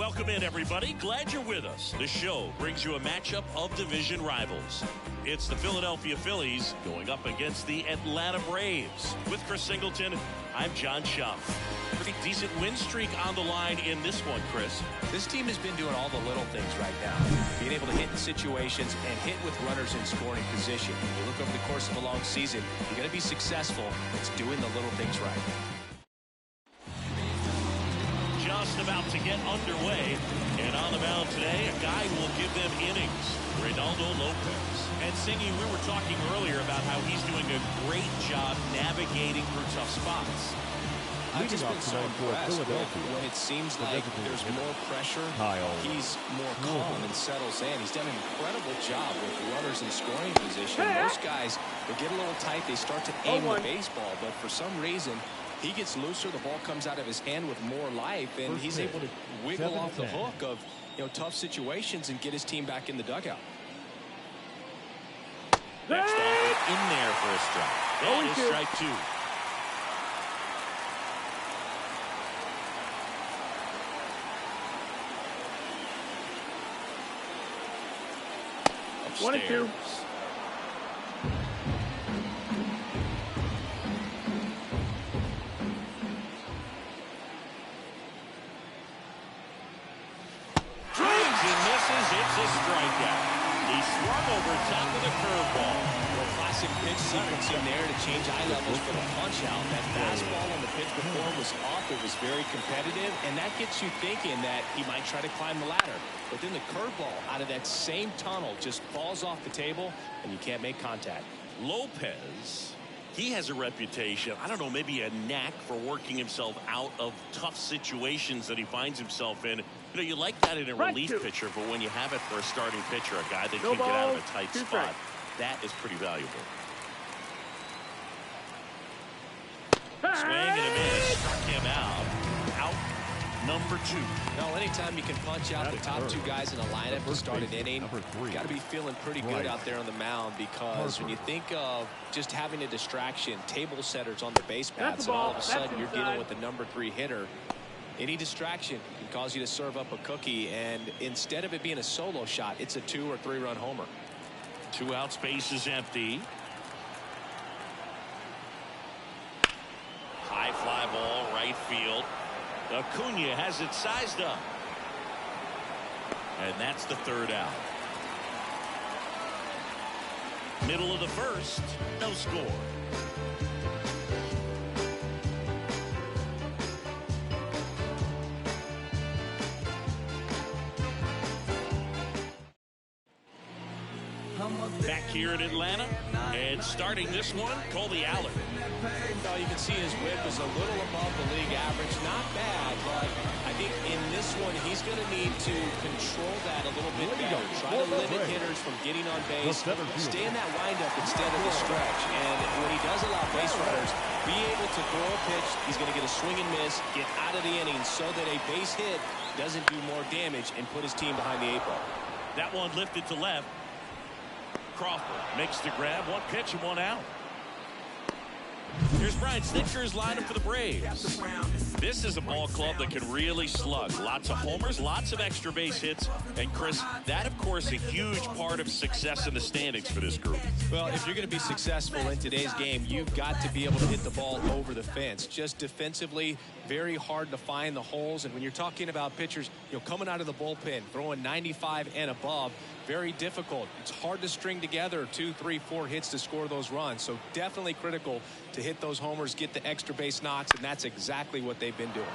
Welcome in, everybody. Glad you're with us. The show brings you a matchup of division rivals. It's the Philadelphia Phillies going up against the Atlanta Braves. With Chris Singleton, I'm John Schuff. Pretty decent win streak on the line in this one, Chris. This team has been doing all the little things right now. Being able to hit in situations and hit with runners in scoring position. You look over the course of a long season, you're going to be successful. It's doing the little things right. Just about to get underway, and on the mound today, a guy who will give them innings, Reynaldo Lopez. And Singy, we were talking earlier about how he's doing a great job navigating through tough spots. I've just been so impressed when it seems like there's more pressure, he's more calm and settles in. He's done an incredible job with runners in scoring position. Most guys, they get a little tight, they start to aim the baseball, but for some reason, he gets looser, the ball comes out of his hand with more life, and he's able to wiggle off the hook of tough situations and get his team back in the dugout. Next off, in there for a strike. That is strike two. Upstairs. 1-2. It's a strikeout. He swung over top of the curveball. Well, classic pitch sequencing there to change eye levels for the punch out. That fastball on the pitch before was off. It was very competitive, and that gets you thinking that he might try to climb the ladder. But then the curveball out of that same tunnel just falls off the table, and you can't make contact. Lopez, he has a reputation, I don't know, maybe a knack for working himself out of tough situations that he finds himself in. You like that in a relief pitcher, but when you have it for a starting pitcher, a guy that can get out of a tight spot, that is pretty valuable. Swing and a miss, struck him out. Out number two. No, anytime you can punch out the top two guys in a lineup to start an inning, you got to be feeling pretty good out there on the mound, because when you think of just having a distraction, table setters on the base paths, and all of a sudden you're dealing with the number 3 hitter, any distraction can cause you to serve up a cookie, and instead of it being a solo shot, it's a 2 or 3 run homer. 2 out, space is empty. High fly ball, right field. Acuna has it sized up. And that's the 3rd out. Middle of the 1st, no score. Back here in Atlanta, and starting this one, Colby Allen. You can see his whip is a little above the league average. Not bad, but I think in this one, he's going to need to control that a little bit better. Try to limit hitters from getting on base. Stay in that windup instead of the stretch. And when he does allow base runners, be able to throw a pitch, he's going to get a swing and miss, get out of the inning so that a base hit doesn't do more damage and put his team behind the 8 ball. That one lifted to left. Crawford makes the grab, 1 pitch and 1 out. Here's Brian Snitker's lineup for the Braves. This is a ball club that can really slug. Lots of homers, lots of extra base hits. And Chris, that of course a huge part of success in the standings for this group. Well, if you're going to be successful in today's game, you've got to be able to hit the ball over the fence. Just defensively, very hard to find the holes. And when you're talking about pitchers, coming out of the bullpen, throwing 95 and above, very difficult. It's hard to string together 2, 3, 4 hits to score those runs. So definitely critical to hit those homers, get the extra base knocks, and that's exactly what they've been doing.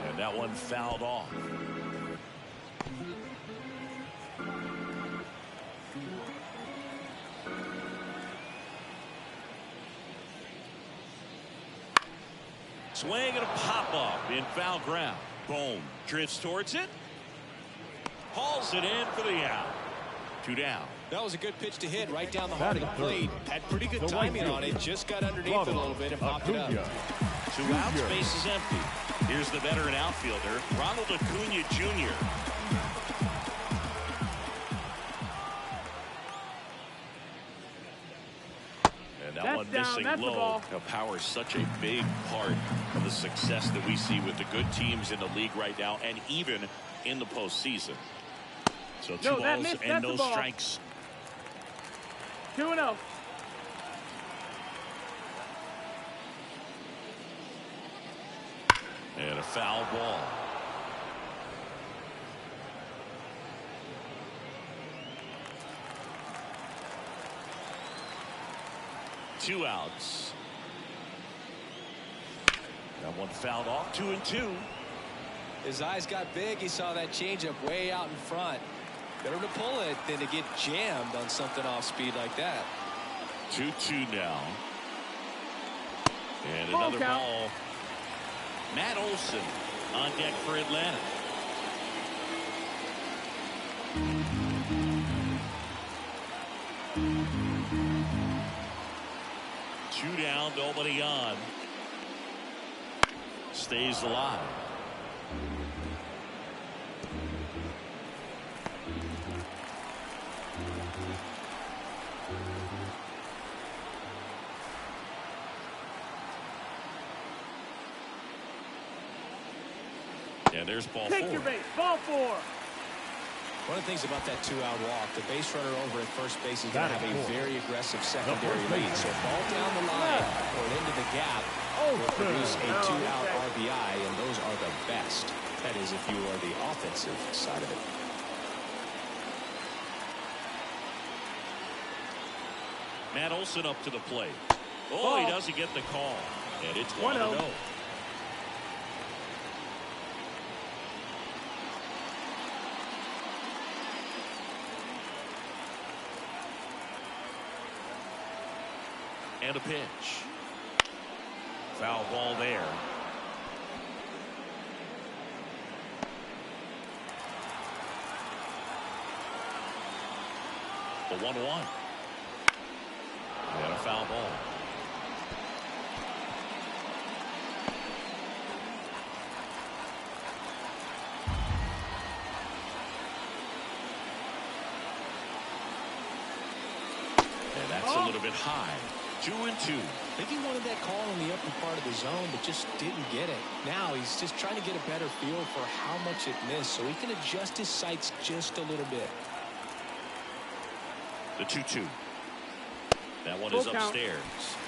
And that one fouled off. Swing and a pop-up in foul ground. Boom. Drifts towards it. Hauls it in for the out. 2 down. That was a good pitch to hit right down the heart of the plate. Had pretty good timing on it. Just got underneath it a little bit and popped it up. 2 out, space is empty. Here's the veteran outfielder, Ronald Acuna Jr. And that one missing low. Now, power is such a big part of the success that we see with the good teams in the league right now and even in the postseason. So two balls and no strikes. 2-0. And a foul ball. Two outs. That one fouled off. 2-2. His eyes got big. He saw that changeup way out in front. Better to pull it than to get jammed on something off speed like that. 2-2 now. And another ball. Matt Olson on deck for Atlanta. Two down, nobody on. Stays alive. And there's ball 4. Take your base. Ball 4. One of the things about that two-out walk, the base runner over at first base is going to have a very aggressive secondary lead. So ball down the line or into the gap will produce a two-out RBI, and those are the best. That is, if you are the offensive side of it. Matt Olson up to the plate. Oh, he doesn't get the call. And it's 1-0. And a pitch. Foul ball there. The 1-1. And a foul ball. And that's a little bit high. 2-2. I think he wanted that call in the upper part of the zone, but just didn't get it. Now he's just trying to get a better feel for how much it missed so he can adjust his sights just a little bit. The 2-2. That one is upstairs.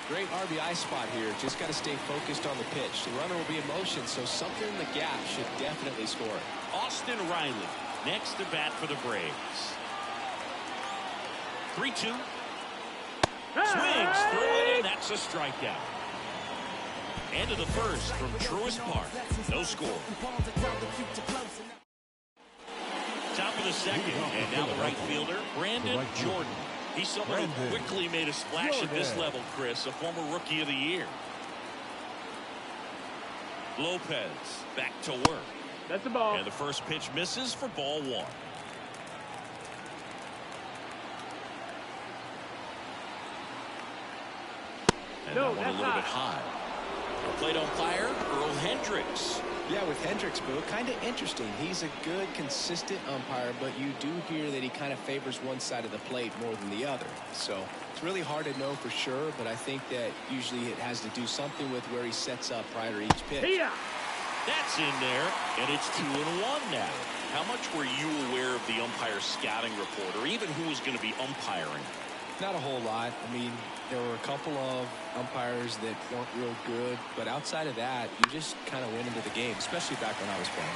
Great RBI spot here. Just got to stay focused on the pitch. The runner will be in motion, so something in the gap should definitely score. Austin Riley next to bat for the Braves. 3-2. Swings through it, and that's a strikeout. End of the first from Truist Park. No score. Top of the second, and now the right fielder, Brandon Jordan. He's someone who quickly made a splash at this level, Chris, a former Rookie of the Year. Lopez back to work. That's a ball. And the first pitch misses for ball 1. And that one a little bit high. Our plate umpire, Earl Hendricks. Yeah, with Hendricks, Boo, kind of interesting. He's a good, consistent umpire, but you do hear that he kind of favors one side of the plate more than the other. So it's really hard to know for sure, but I think that usually it has to do something with where he sets up prior to each pitch. Yeah. That's in there, and it's 2-1 now. How much were you aware of the umpire's scouting report, or even who was going to be umpiring? Not a whole lot. I mean, there were a couple of umpires that weren't real good, but outside of that, you just kind of went into the game, especially back when I was playing.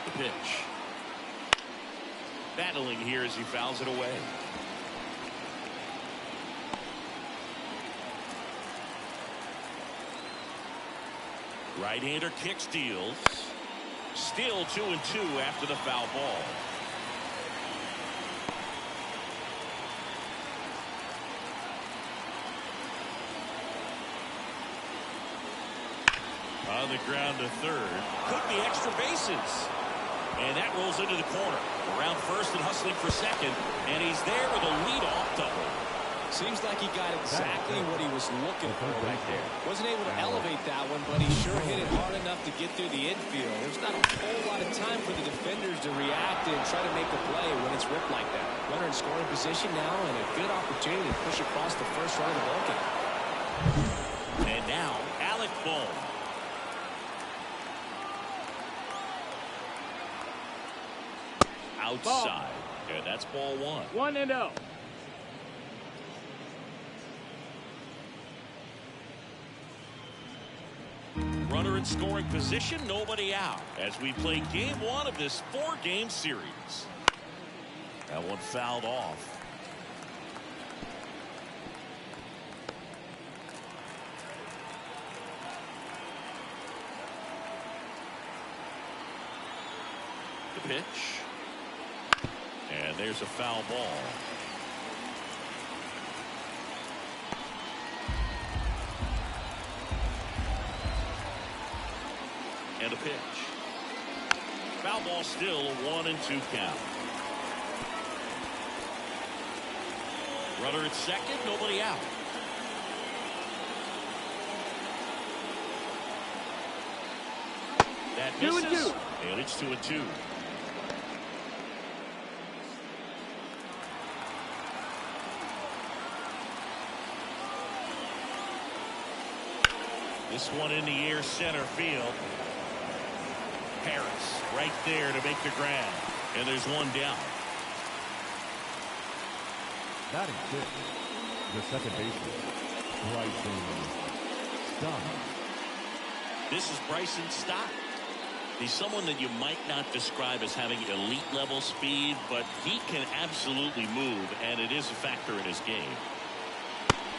The pitch. Battling here as he fouls it away. Right-hander kick steals. Still 2-2 after the foul ball. On the ground to third. Could be extra bases. And that rolls into the corner. Around first and hustling for second. And he's there with a leadoff double. See, Seems like he got exactly what he was looking for right there. Wasn't able to elevate that one, but he sure hit it hard enough to get through the infield. There's not a whole lot of time for the defenders to react and try to make a play when it's ripped like that. Runner in scoring position now, and a good opportunity to push across the first run of the ball game. And now, Alec Bohm. Outside. And that's ball one. 1-0. Runner in scoring position, nobody out. As we play game one of this 4-game series. That one fouled off. The pitch. And there's a foul ball. And a pitch. Foul ball still, a 1-2 count. Runner at second, nobody out. That misses. 2-2. And it's 2-2. This one in the air, center field. Harris right there to make the grab. And there's one down. Batting fifth, the second baseman, Bryson Stott. This is Bryson Stott. He's someone that you might not describe as having elite level speed, but he can absolutely move, and it is a factor in his game.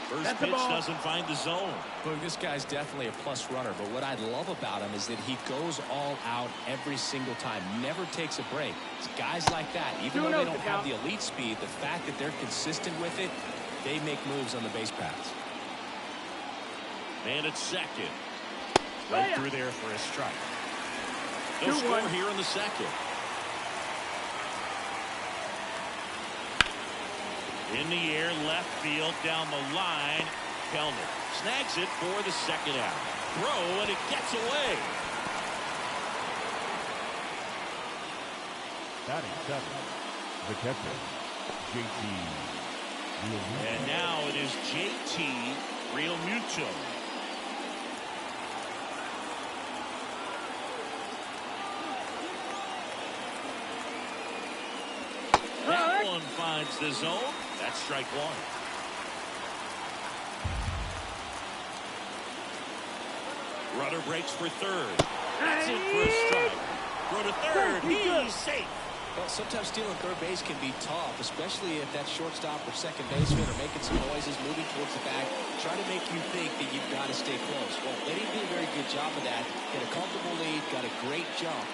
First pitch doesn't find the zone. Look, this guy's definitely a plus runner, but what I love about him is that he goes all out every single time, never takes a break. It's guys like that, even though they don't have the elite speed, the fact that they're consistent with it, they make moves on the base paths. Man at second. Right through there for a strike. No score here in the second. In the air, left field, down the line. Kellner snags it for the second out. Throw, and it gets away. Batting seventh, the catcher, JT Realmuto. And now it is JT Realmuto. That one finds the zone. That's strike one. Runner breaks for third. That's it for a strike. Throw to third. He's safe. Well, sometimes stealing third base can be tough, especially if that shortstop or second baseman are making some noises, moving towards the back, trying to make you think that you've got to stay close. Well, they didn't do a very good job of that. Get a comfortable lead, got a great jump,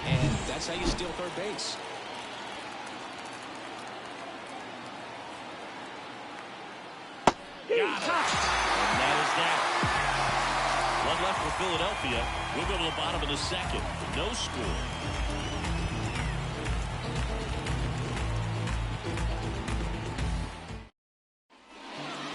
and that's how you steal third base. Got it. And that is that. One left for Philadelphia. We'll go to the bottom of the second. No score.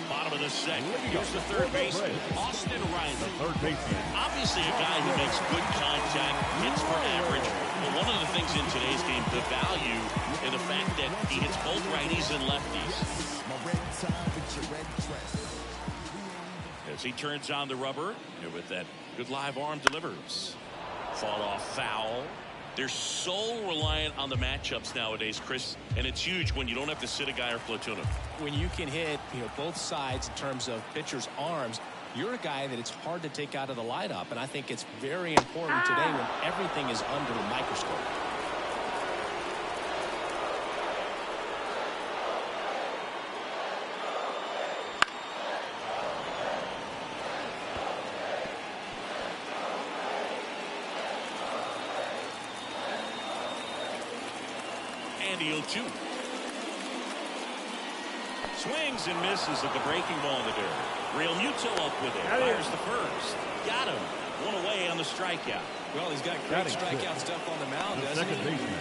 Bottom of the second. Here's the third baseman, Austin Riley. Third baseman. Obviously a guy who makes good contact, hits for average. But one of the things in today's game, the value in the fact that he hits both righties and lefties. As he turns on the rubber, and with that good live arm delivers. Fought off foul. They're so reliant on the matchups nowadays, Chris, and it's huge when you don't have to sit a guy or platoon him. When you can hit, both sides in terms of pitchers' arms, you're a guy that it's hard to take out of the lineup, and I think it's very important today when everything is under the microscope. And the 0-2. Swings and misses at the breaking ball in the dirt. Realmuto up with it. Fires the first. Got him. One away on the strikeout. Well, he's got great strikeout stuff on the mound, doesn't he?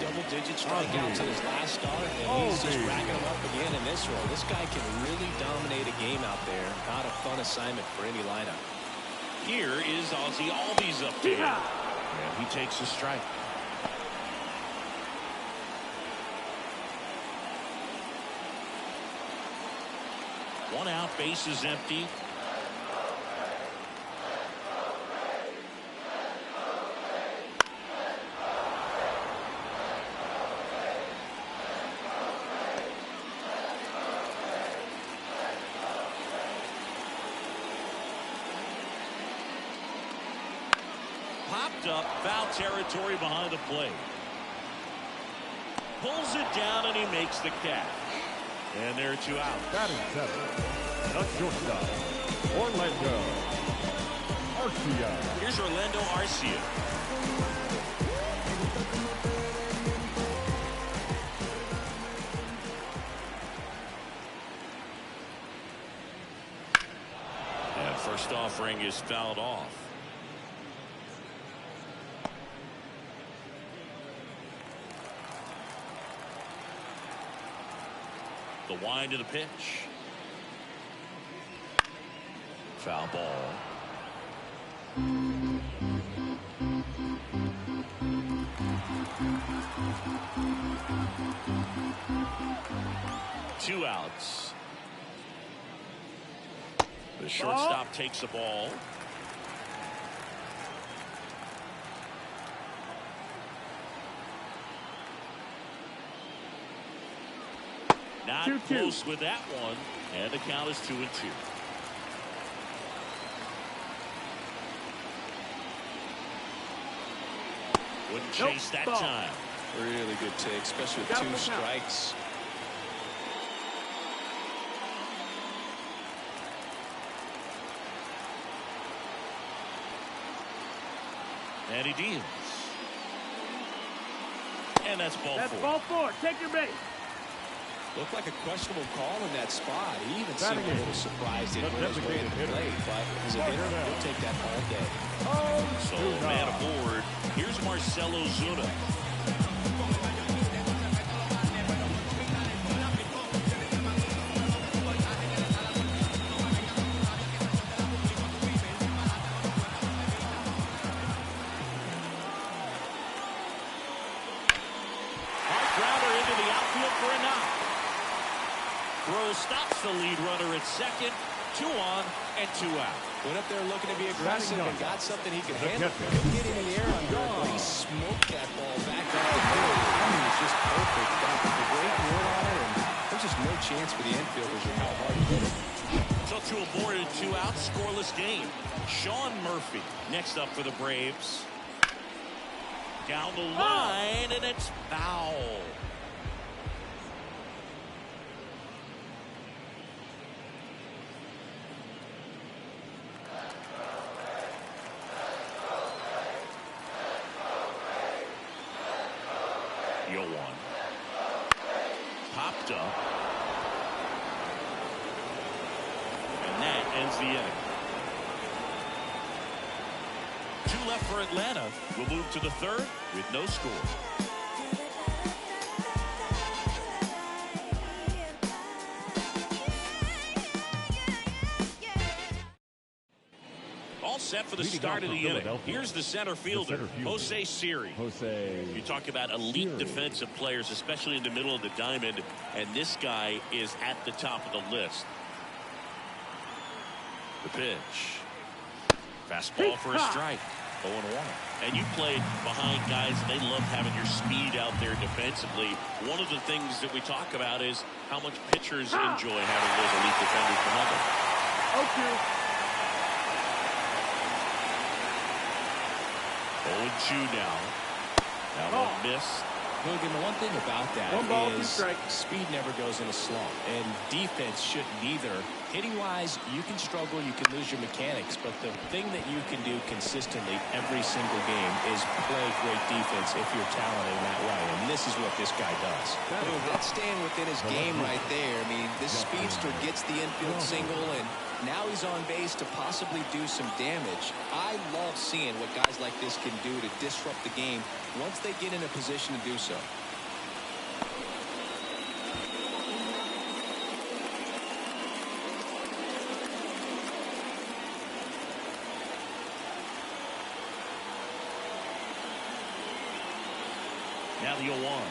Double-digit strikeouts in his last start, and he's just racking them up again in this role. This guy can really dominate a game out there. Not a fun assignment for any lineup. Here is Ozzie Albies up there. And he takes a strike. One out, base is empty. Popped up, foul territory behind the plate. Pulls it down and he makes the catch. And there are 2 out. Batting 7. The shortstop, Orlando Arcia. Here's Orlando Arcia. And first offering is fouled off. The wind of the pitch. Foul ball. Two outs. The shortstop takes the ball. Not 2-2. close with that one, and the count is 2-2. Wouldn't chase that Ball. time. Really good take, especially with 2 strikes. And he deals. And that's ball 4. Ball 4. Take your base. Looked like a questionable call in that spot. He even seemed a little surprised it went his way to the plate, but as a hitter, he'll take that all day. So, man aboard. Here's Marcelo Zuna. Hard grounder into the outfield for a knock. Throw stops the lead runner at second. 2 on and 2 out. Went up there looking to be aggressive and got something he could handle. Couldn't get in the air on that, but he smoked that ball back up the middle. The timing was just perfect. Got the great word on it, and there's just no chance for the infielders with how hard he hit it. So 2 aboard and 2 out, scoreless game. Sean Murphy next up for the Braves. Down the line, and it's foul. Yoan. Popped up. And that ends the inning. 2 left for Atlanta. We'll move to the 3rd with no score. All set for the start of the inning. Here's the center fielder, Jose Siri. You talk about elite defensive players, especially in the middle of the diamond, and this guy is at the top of the list. The pitch. Fastball for a strike. 0-1. And you played behind guys, and they love having your speed out there defensively. One of the things that we talk about is how much pitchers enjoy having those elite defenders behind them. Okay. 0-2 now. That one missed. Logan, the one thing about that 1 ball, 2 is strikes. speed never goes in a slump, and defense shouldn't either. Hitting-wise, you can struggle, you can lose your mechanics, but the thing that you can do consistently every single game is play great defense if you're talented in that way, and this is what this guy does. That's staying within his game right there. I mean, this speedster gets the infield single, and Now he's on base to possibly do some damage. I love seeing what guys like this can do to disrupt the game once they get in a position to do so. Now the 0-1.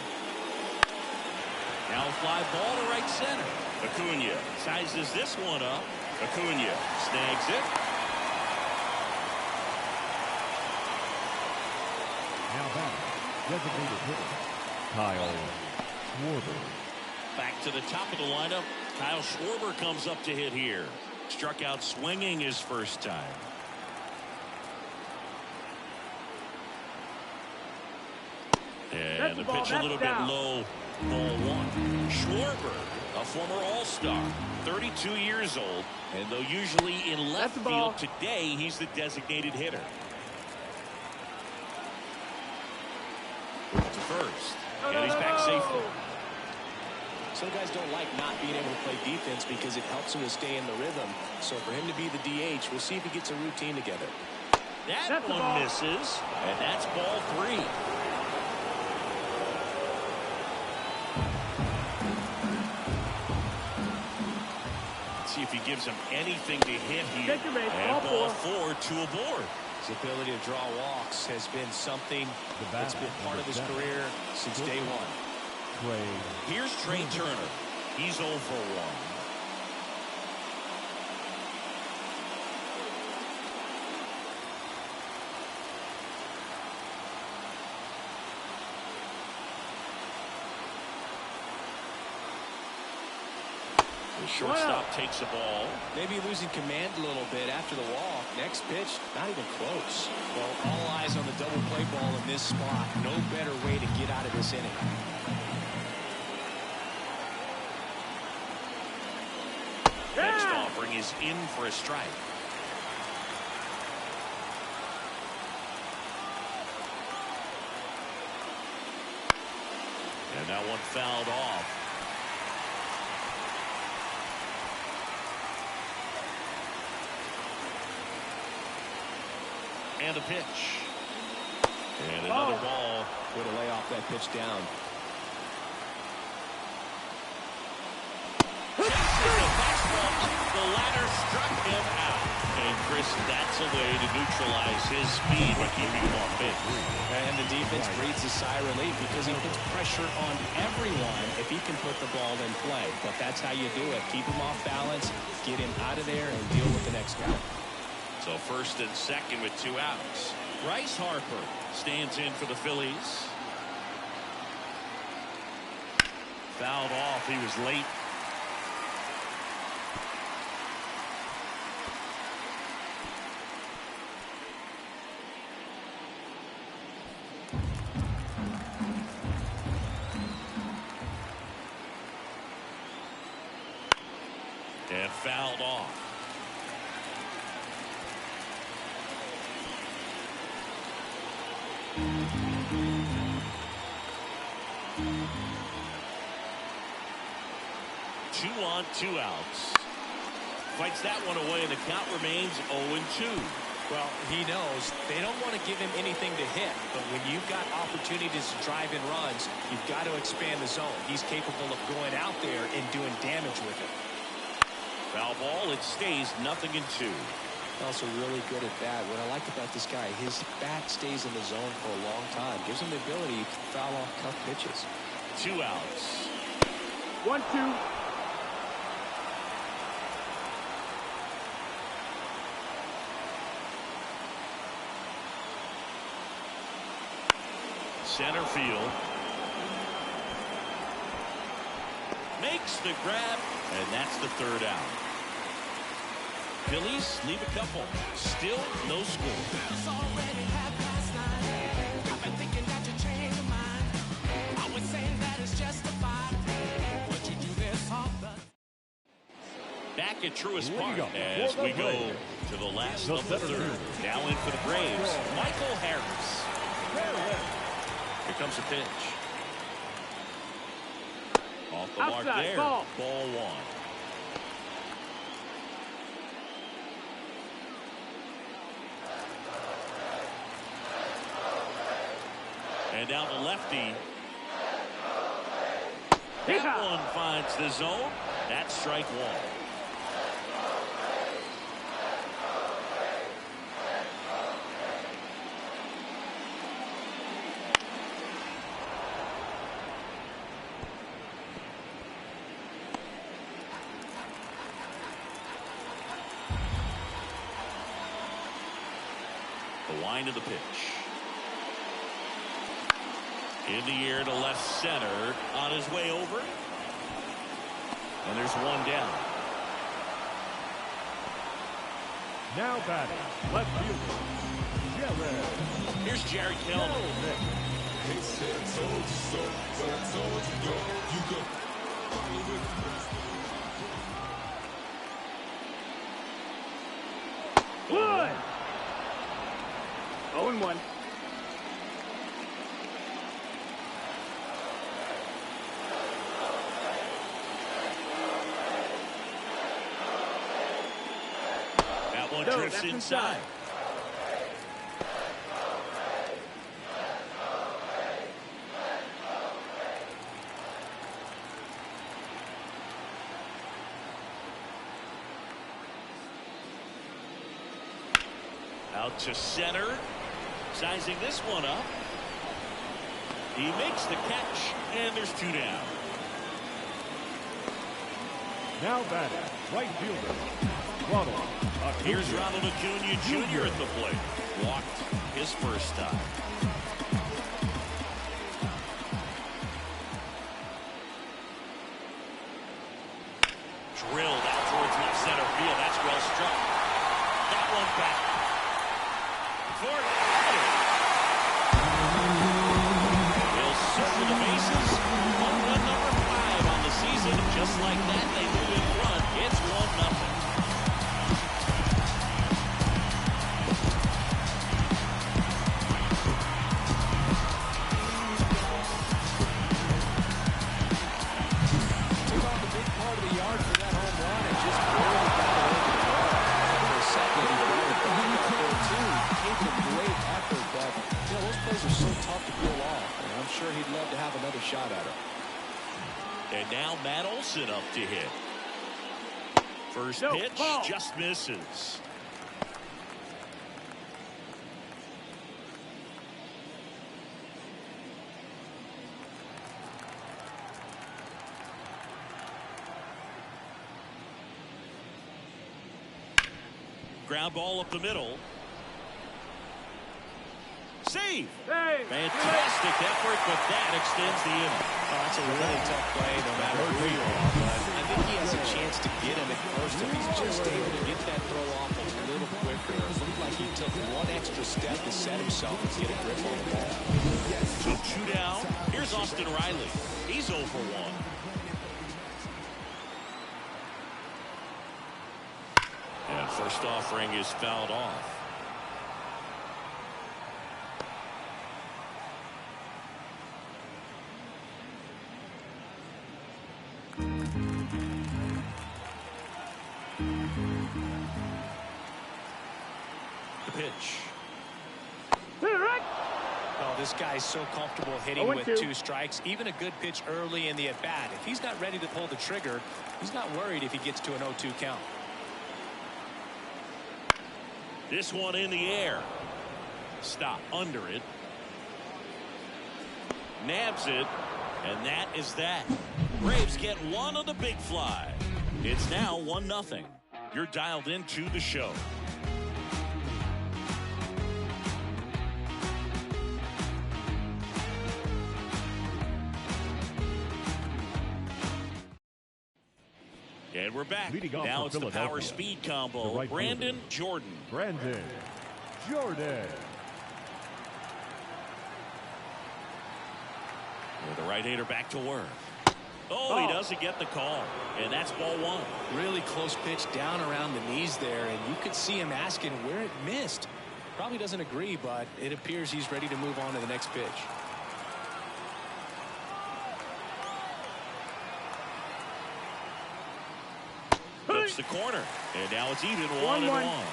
Now a fly ball to right center. Acuna sizes this one up. Acuna snags it. Now back, designated hitter, Kyle Schwarber. Back to the top of the lineup. Kyle Schwarber comes up to hit here. Struck out swinging his first time. And the pitch a little bit low. Ball one. Schwarber, a former All-Star, 32 years old, and though usually in left field, today he's the designated hitter. To first, and he's back safely. Some guys don't like not being able to play defense because it helps him to stay in the rhythm. So for him to be the DH, we'll see if he gets a routine together. That one misses, and that's ball 3. See if he gives him anything to hit here. And ball 4, 2 aboard. His ability to draw walks has been something that's been part of his career since day one. Here's Trey Turner. He's 0 for 1. The shortstop takes the ball. Maybe losing command a little bit after the walk. Next pitch, not even close. Well, all eyes on the double play ball in this spot. No better way to get out of this inning. Next offering is in for a strike. And that one fouled off. And a pitch. And another ball. Way to lay off that pitch down. The ladder struck him out. And Chris, that's a way to neutralize his speed by keeping him off base. And the defense breathes a sigh of relief because he puts pressure on everyone if he can put the ball in play. But that's how you do it. Keep him off balance, get him out of there, and deal with the next guy. So first and second with 2 outs. Bryce Harper stands in for the Phillies. Fouled off. He was late. And fouled off. Two on, 2 outs. Fights that one away, and the count remains 0-2. Well, he knows they don't want to give him anything to hit, but when you've got opportunities to drive in runs, you've got to expand the zone. He's capable of going out there and doing damage with it. Foul ball, it stays 0-2. Also really good at bat. What I like about this guy, his bat stays in the zone for a long time. Gives him the ability to foul off tough pitches. 2 outs. 1-2. Center field. Makes the grab, and that's the 3rd out. Phillies leave a couple. Still no score. Back at Truist Park as we go to the last of the 3rd. Now in for the Braves, Michael Harris. Here comes the pitch. Off the mark there. Ball 1. And now the lefty. That one finds the zone. That's strike one. The wind of the pitch. In the air to left center. On his way over. And there's one down. Now batting, left fielder, Jared. Here's Jerry Kelman. He said, told you so, but I told you no, you go. One. 0-1. That one No, drifts that's inside. Out to center. Sizing this one up. He makes the catch, and there's two down. Now batting, right fielder, Ronald Acuna. Here's Ronald Acuna Jr. at the plate. Walked his first time. Drilled out towards left center field. That's well struck. That one back. Ford. Will circle the bases. Home run number 5 on the season. Just like that, they move in front. It's 1-0. And now Matt Olson up to hit. First pitch just misses. Ground ball up the middle. Save! Fantastic effort, but that extends the inning. Oh, that's a really tough play no matter who you are. But I think he has a chance to get him at first if he's just able to get that throw off a little quicker. It looked like he took one extra step to set himself and get a grip on the ball. So 2 down. Here's Austin Riley. He's 0 for 1. And first offering is fouled off. The pitch. Oh, this guy's so comfortable hitting with 2 strikes. Even a good pitch early in the at-bat. If he's not ready to pull the trigger, he's not worried if he gets to an 0-2 count. This one in the air. Stop under it. Nabs it. And that is that. Braves get one of the big fly. It's now 1-0. You're dialed into the show. And we're back. Now it's the power speed combo. Right Brandon Jordan. Brandon Jordan. With the right-hander back to work. Oh, he doesn't get the call. And that's ball 1. Really close pitch down around the knees there. And you could see him asking where it missed. Probably doesn't agree, but it appears he's ready to move on to the next pitch. Flips the corner. And now it's even 1-1.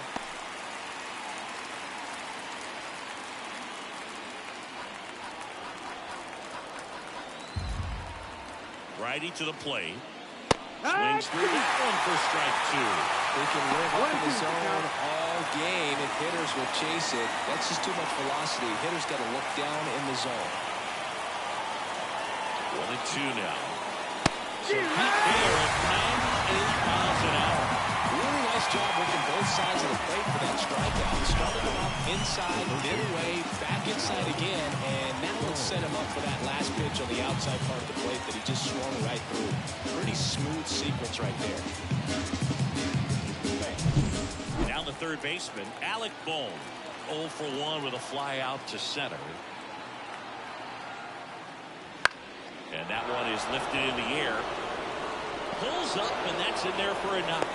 Righty to the plate. Swings through that one for strike 2. They can live up in the zone all game if hitters will chase it. That's just too much velocity. Hitters got to look down in the zone. 1-2 now. So Pete Bear at 98 miles an hour. Really nice job working both sides of the plate for that strikeout. He started off inside, then away, back inside again, and that one set him up for that last pitch on the outside part of the plate that he just swung right through. Pretty smooth sequence right there. Down the third baseman, Alec Bohm. 0 for 1 with a fly out to center. And that one is lifted in the air. Pulls up, and that's in there for a knock.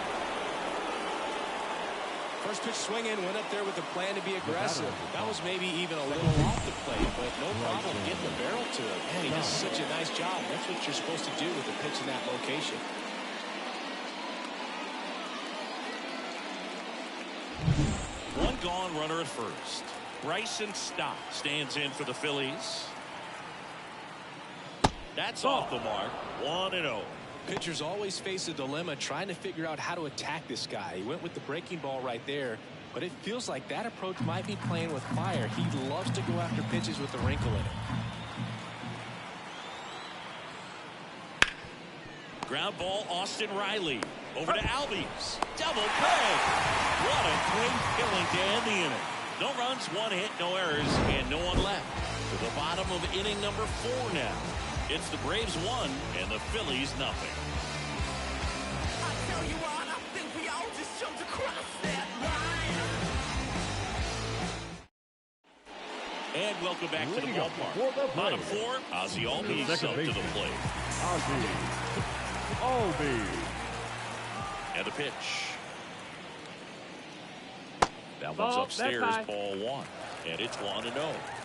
First pitch swinging, went up there with a plan to be aggressive. That was maybe even a little off the plate, but no problem getting the barrel to it. Man, he does such a nice job. That's what you're supposed to do with a pitch in that location. One gone, runner at first. Bryson Stott stands in for the Phillies. That's off the mark. 1-0. Pitchers always face a dilemma trying to figure out how to attack this guy. He went with the breaking ball right there, but it feels like that approach might be playing with fire. He loves to go after pitches with a wrinkle in it. Ground ball, Austin Riley. Over to Albies. Double play. What a great killing to end the inning. No runs, 1 hit, no errors, and no one left. To the bottom of inning number 4 now. It's the Braves 1 and the Phillies nothing. I tell you what, I think we all just jumped across that line. And welcome back to the ballpark. Bottom 4, Ozzie Albies up to the plate. Ozzie Albies. And the pitch. That one's upstairs, ball 1. And it's 1-0.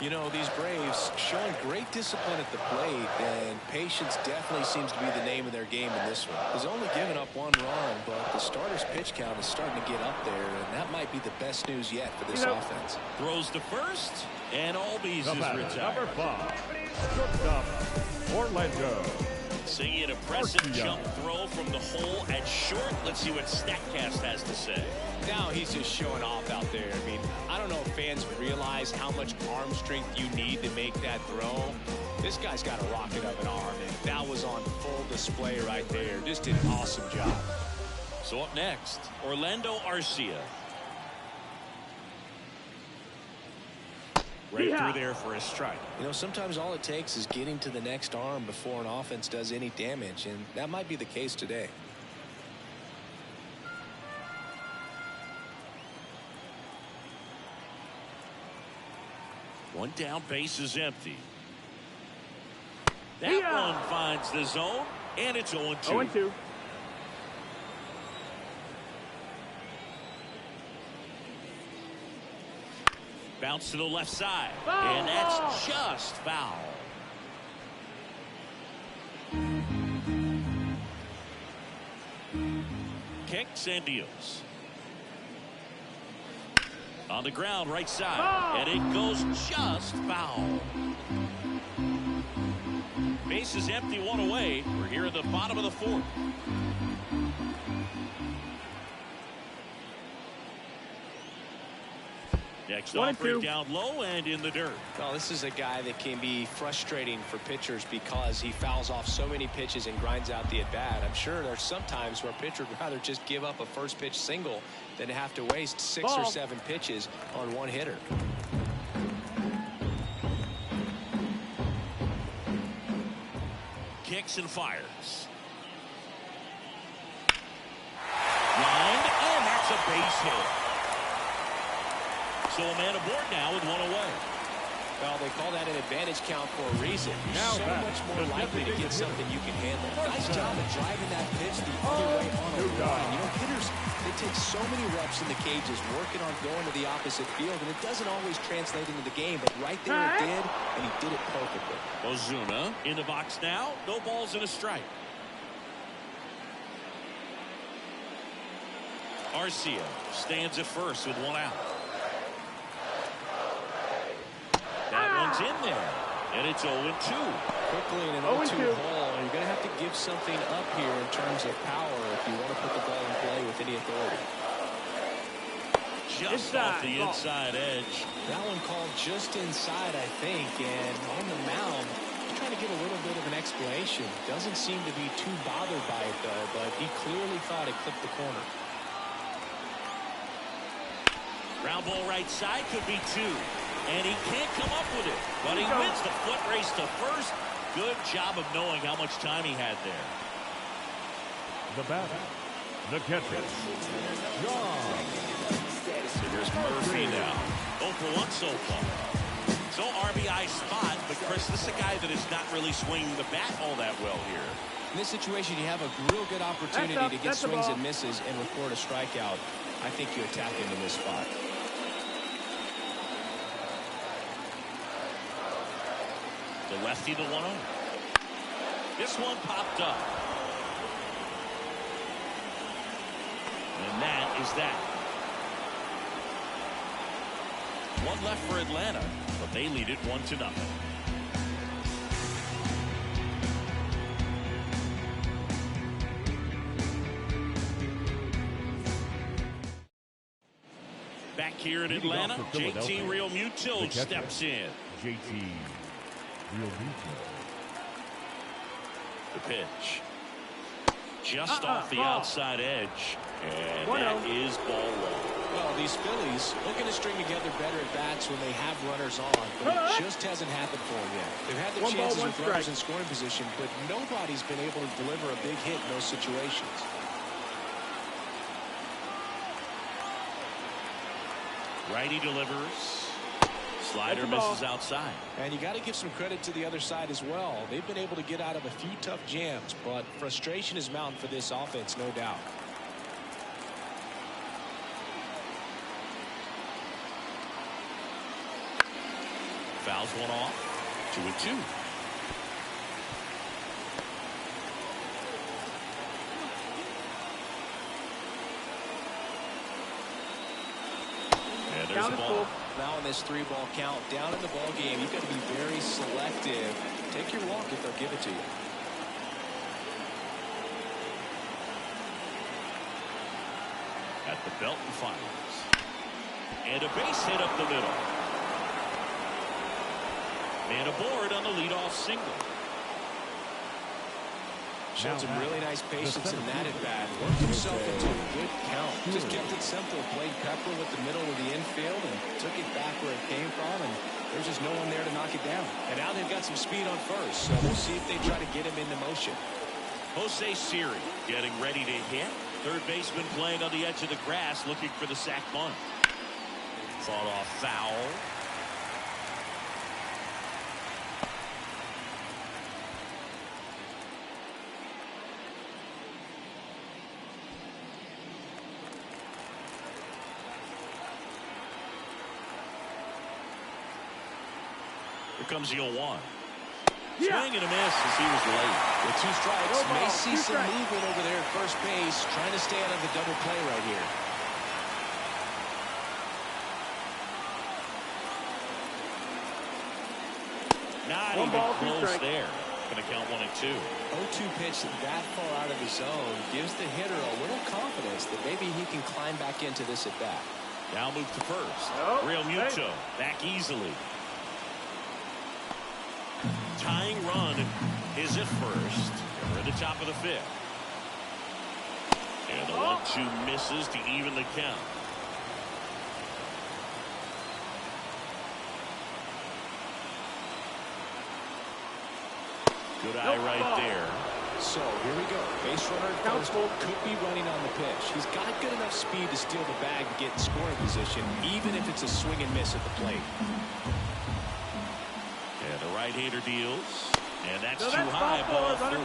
You know, these Braves showing great discipline at the plate, and patience definitely seems to be the name of their game in this one. He's only given up 1 run, but the starter's pitch count is starting to get up there, and that might be the best news yet for this offense. Throws to first, and Albies is retired. Number 5, shortstop, Orlando. Seeing an impressive jump throw from the hole at short. Let's see what StatCast has to say. Now he's just showing off out there. I mean, I don't know if fans realize how much arm strength you need to make that throw. This guy's got a rocket of an arm, and that was on full display right there. Just did an awesome job. So up next, Orlando Arcia. Right through there for a strike. You know, sometimes all it takes is getting to the next arm before an offense does any damage, and that might be the case today. One down, base is empty. That one finds the zone, and it's 0-2. 0-2. Bounce to the left side, and that's just foul. Kicks and deals. On the ground, right side, and it goes just foul. Base is empty, 1 away. We're here at the bottom of the 4th. Next offering down low and in the dirt. Well, this is a guy that can be frustrating for pitchers because he fouls off so many pitches and grinds out the at-bat. I'm sure there's some times where a pitcher would rather just give up a first pitch single than have to waste 6 or 7 pitches on one hitter. Kicks and fires. Lined, and that's a base hit. So a man aboard now with 1 away. Well, they call that an advantage count for a reason. You're so much more likely to get something you can handle. Nice job of driving that pitch the other way on a line. You know, hitters, they take so many reps in the cages working on going to the opposite field, and it doesn't always translate into the game, but right there it did, and he did it perfectly. Ozuna in the box now. No balls and a strike. Arcia stands at first with 1 out. That one's in there. And it's 0-2. Quickly in an 0-2 hole, you're going to have to give something up here in terms of power if you want to put the ball in play with any authority. Just off the inside edge. That one called just inside, I think, and on the mound, he's trying to get a little bit of an explanation. Doesn't seem to be too bothered by it, though, but he clearly thought it clipped the corner. Ground ball right side, could be 2. And he can't come up with it. But he wins the foot race to first. Good job of knowing how much time he had there. The batter, the catcher, John. Here's Murphy now. 0 for 1 so far. So RBI spot, but Chris, this is a guy that is not really swinging the bat all that well here. In this situation, you have a real good opportunity to get swings and misses and record a strikeout. I think you attack him in this spot. The lefty, the 1-0. This one popped up. And that is that. One left for Atlanta, but they lead it 1-0. Back here in Atlanta, JT Realmuto steps in. JT Realmuto. The pitch. Just off the outside edge. And that is ball 1. Well, these Phillies looking to string together better at bats when they have runners on, but it just hasn't happened for them yet. They've had the chances with runners in scoring position, but nobody's been able to deliver a big hit in those situations. Righty delivers. Slider misses outside. And you got to give some credit to the other side as well. They've been able to get out of a few tough jams, but frustration is mounting for this offense, no doubt. Fouls one off. 2-2. And there's the ball. Now in this 3-ball count, down in the ball game, you've got to be very selective. Take your walk if they'll give it to you. At the belt and fires. And a base hit up the middle. And aboard on the leadoff single. Showed some really nice patience in that at bat. Worked himself into a good count. Just kept it simple. Played pepper with the middle of the infield and took it back where it came from. And there's just no one there to knock it down. And now they've got some speed on first. So we'll see if they try to get him into motion. Jose Siri getting ready to hit. Third baseman playing on the edge of the grass looking for the sac bunt. Fought off foul. Here comes the 0-1. Swing and a miss as he was late. With 2 strikes, may see some movement over there at first base, trying to stay out of the double play right here. Not even close there. Going to count 1-2. 0-2 pitch that far out of the zone gives the hitter a little confidence that maybe he can climb back into this at bat. Now move to first. Realmuto back easily. Tying run is at first. We're at the top of the 5th. And the 1-2 misses to even the count. Good eye right there. So here we go. Base runner at first could be running on the pitch. He's got good enough speed to steal the bag to get in scoring position, even if it's a swing and miss at the plate. And the right-hander deals. And that's too high. Ball through.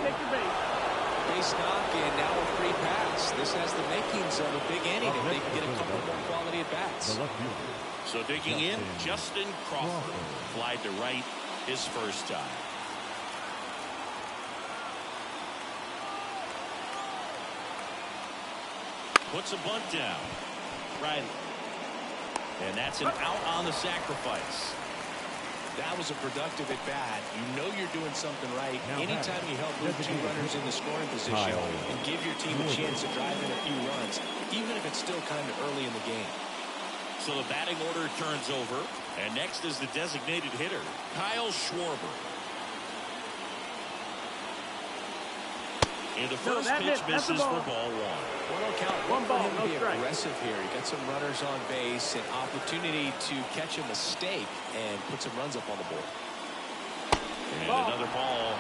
Base knock, and now a free pass. This has the makings of a big inning if they can get a couple more quality at bats. So digging in, Justin Crawford flied to right his first time. Puts a bunt down. Right. And that's an out on the sacrifice. That was a productive at bat. You know you're doing something right. Anytime you help move two runners in the scoring position and give your team a chance to drive in a few runs, even if it's still kind of early in the game. So the batting order turns over, and next is the designated hitter, Kyle Schwarber. And the first pitch misses for ball one. Well, don't count One ball, for him to no be strike. aggressive here. You got some runners on base, an opportunity to catch a mistake and put some runs up on the board. And another ball.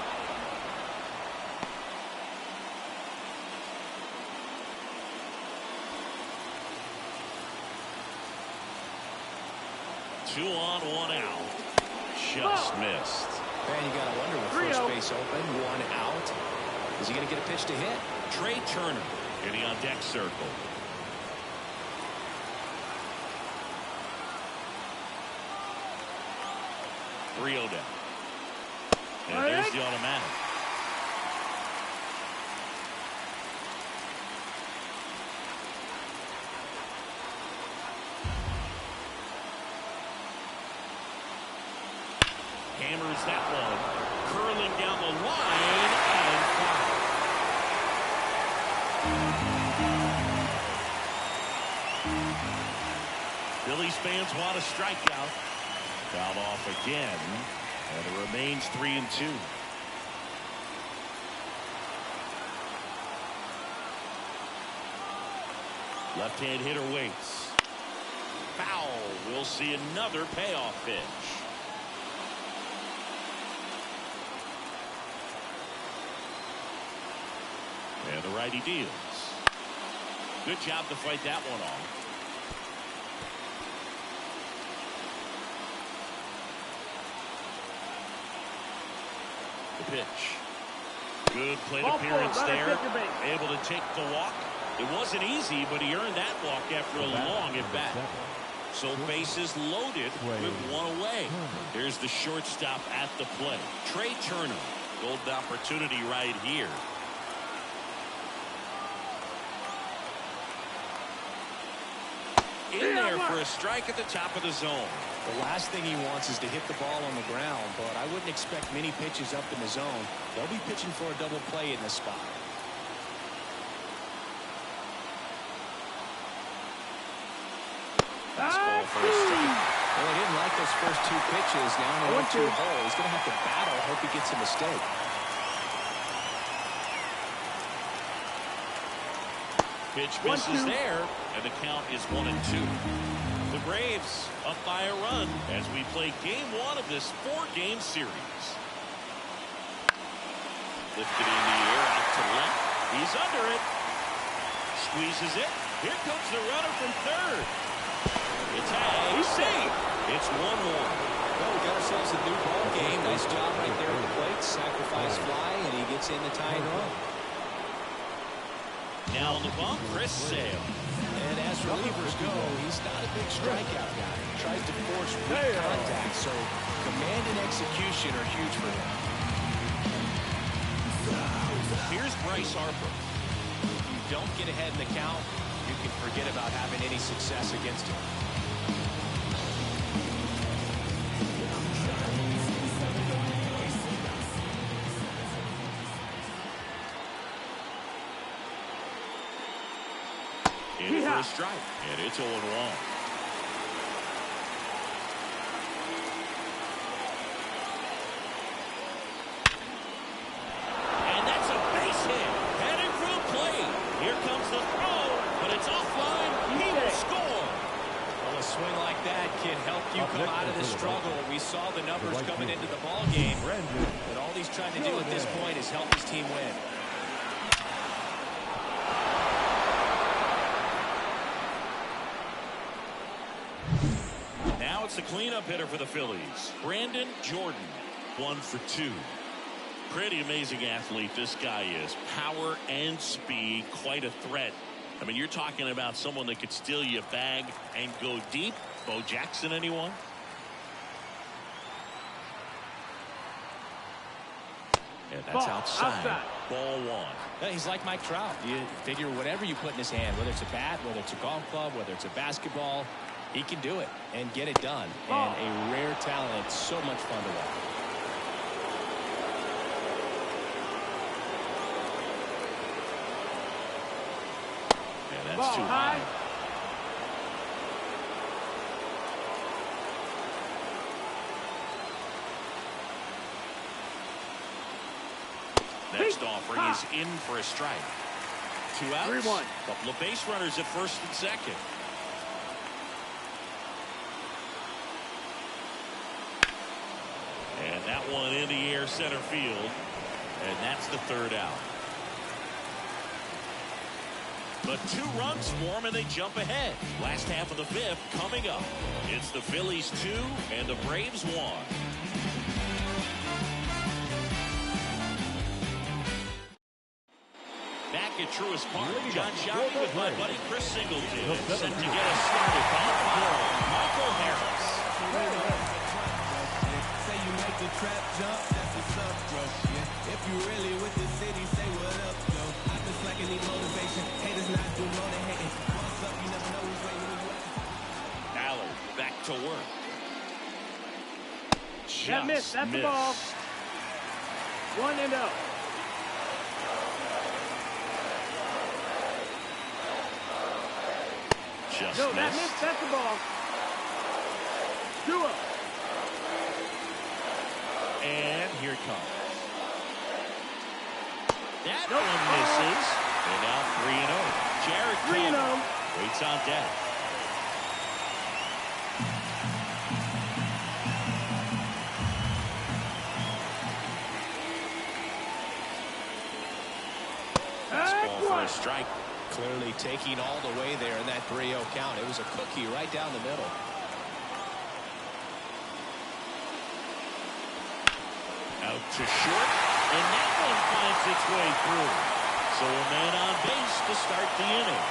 Two on, one out. Just missed. Man, you got to wonder with first base open, one out. Is he going to get a pitch to hit? Trey Turner getting on deck circle. Rio down. And there's the automatic. Hammers that one. Curling down the line and foul. Phillies fans want a strikeout. Fouled off again. And it remains 3-2. Left-hand hitter waits. Foul. We'll see another payoff pitch. And the righty deals. Good job to fight that one off. The pitch. Good plate appearance there. Able to take the walk. It wasn't easy, but he earned that walk after a long at bat. So bases loaded with one away. Here's the shortstop at the plate. Trey Turner. Golden opportunity right here. In there for a strike at the top of the zone. The last thing he wants is to hit the ball on the ground, but I wouldn't expect many pitches up in the zone. They'll be pitching for a double play in this spot. Fastball for a strike. Well, he didn't like those first two pitches. Now in a 1-2 hole, he's going to have to battle. Hope he gets a mistake. Pitch misses there, and the count is 1-2. The Braves up by a run as we play game one of this 4-game series. Lifted in the air out to left. He's under it. Squeezes it. Here comes the runner from third. It's he's safe. It's 1-1. Well, we got ourselves a new ball game. Nice job right there at the plate. Sacrifice fly, and he gets in the tying run. Now on the bump, Chris Sale. And as relievers go, he's not a big strikeout guy. He tries to force weak contact, so command and execution are huge for him. Here's Bryce Harper. If you don't get ahead in the count, you can forget about having any success against him. In for a strike, and it's 0-1. And that's a base hit. Heading for the plate. Here comes the throw, but it's offline. He will score. Well, a swing like that can help you come out of the struggle. We saw the numbers coming into the ball game, but all he's trying to do at this point is help his team win. It's the cleanup hitter for the Phillies, Brandon Jordan. 1 for 2. Pretty amazing athlete this guy is. Power and speed, quite a threat. I mean, you're talking about someone that could steal you a bag and go deep. Bo Jackson, anyone? And that's outside. Ball 1. He's like Mike Trout. You figure whatever you put in his hand, whether it's a bat, whether it's a golf club, whether it's a basketball, He can do it and get it done. And a rare talent. So much fun to watch. And that's too high. Next offering is in for a strike. 2 outs. 3-1. Couple of base runners at first and second. And that one in the air center field. And that's the 3rd out. But 2 runs for them and they jump ahead. Last half of the 5th coming up. It's the Phillies 2 and the Braves 1. Back at Truist Park, John Shopping with my buddy Chris Singleton. Set to get us started. Michael Harris. Say you make the trap jump, that's what's up, bro. Yeah. If you really with the city, say what up, bro. I just like any motivation. Haters not do more than hating. What's up, you never know who's waiting. Allard back to work. That missed. That's the ball. 1-0. Just No, missed. that missed. That's the ball. 2-0. And here it comes. That Nope. one misses. And now 3-0. Jared 3-0. Coleman waits on deck. Fastball for a strike. Clearly taking all the way there in that 3-0 count. It was a cookie right down the middle. Out to short, and that one finds its way through. So a man on base to start the inning.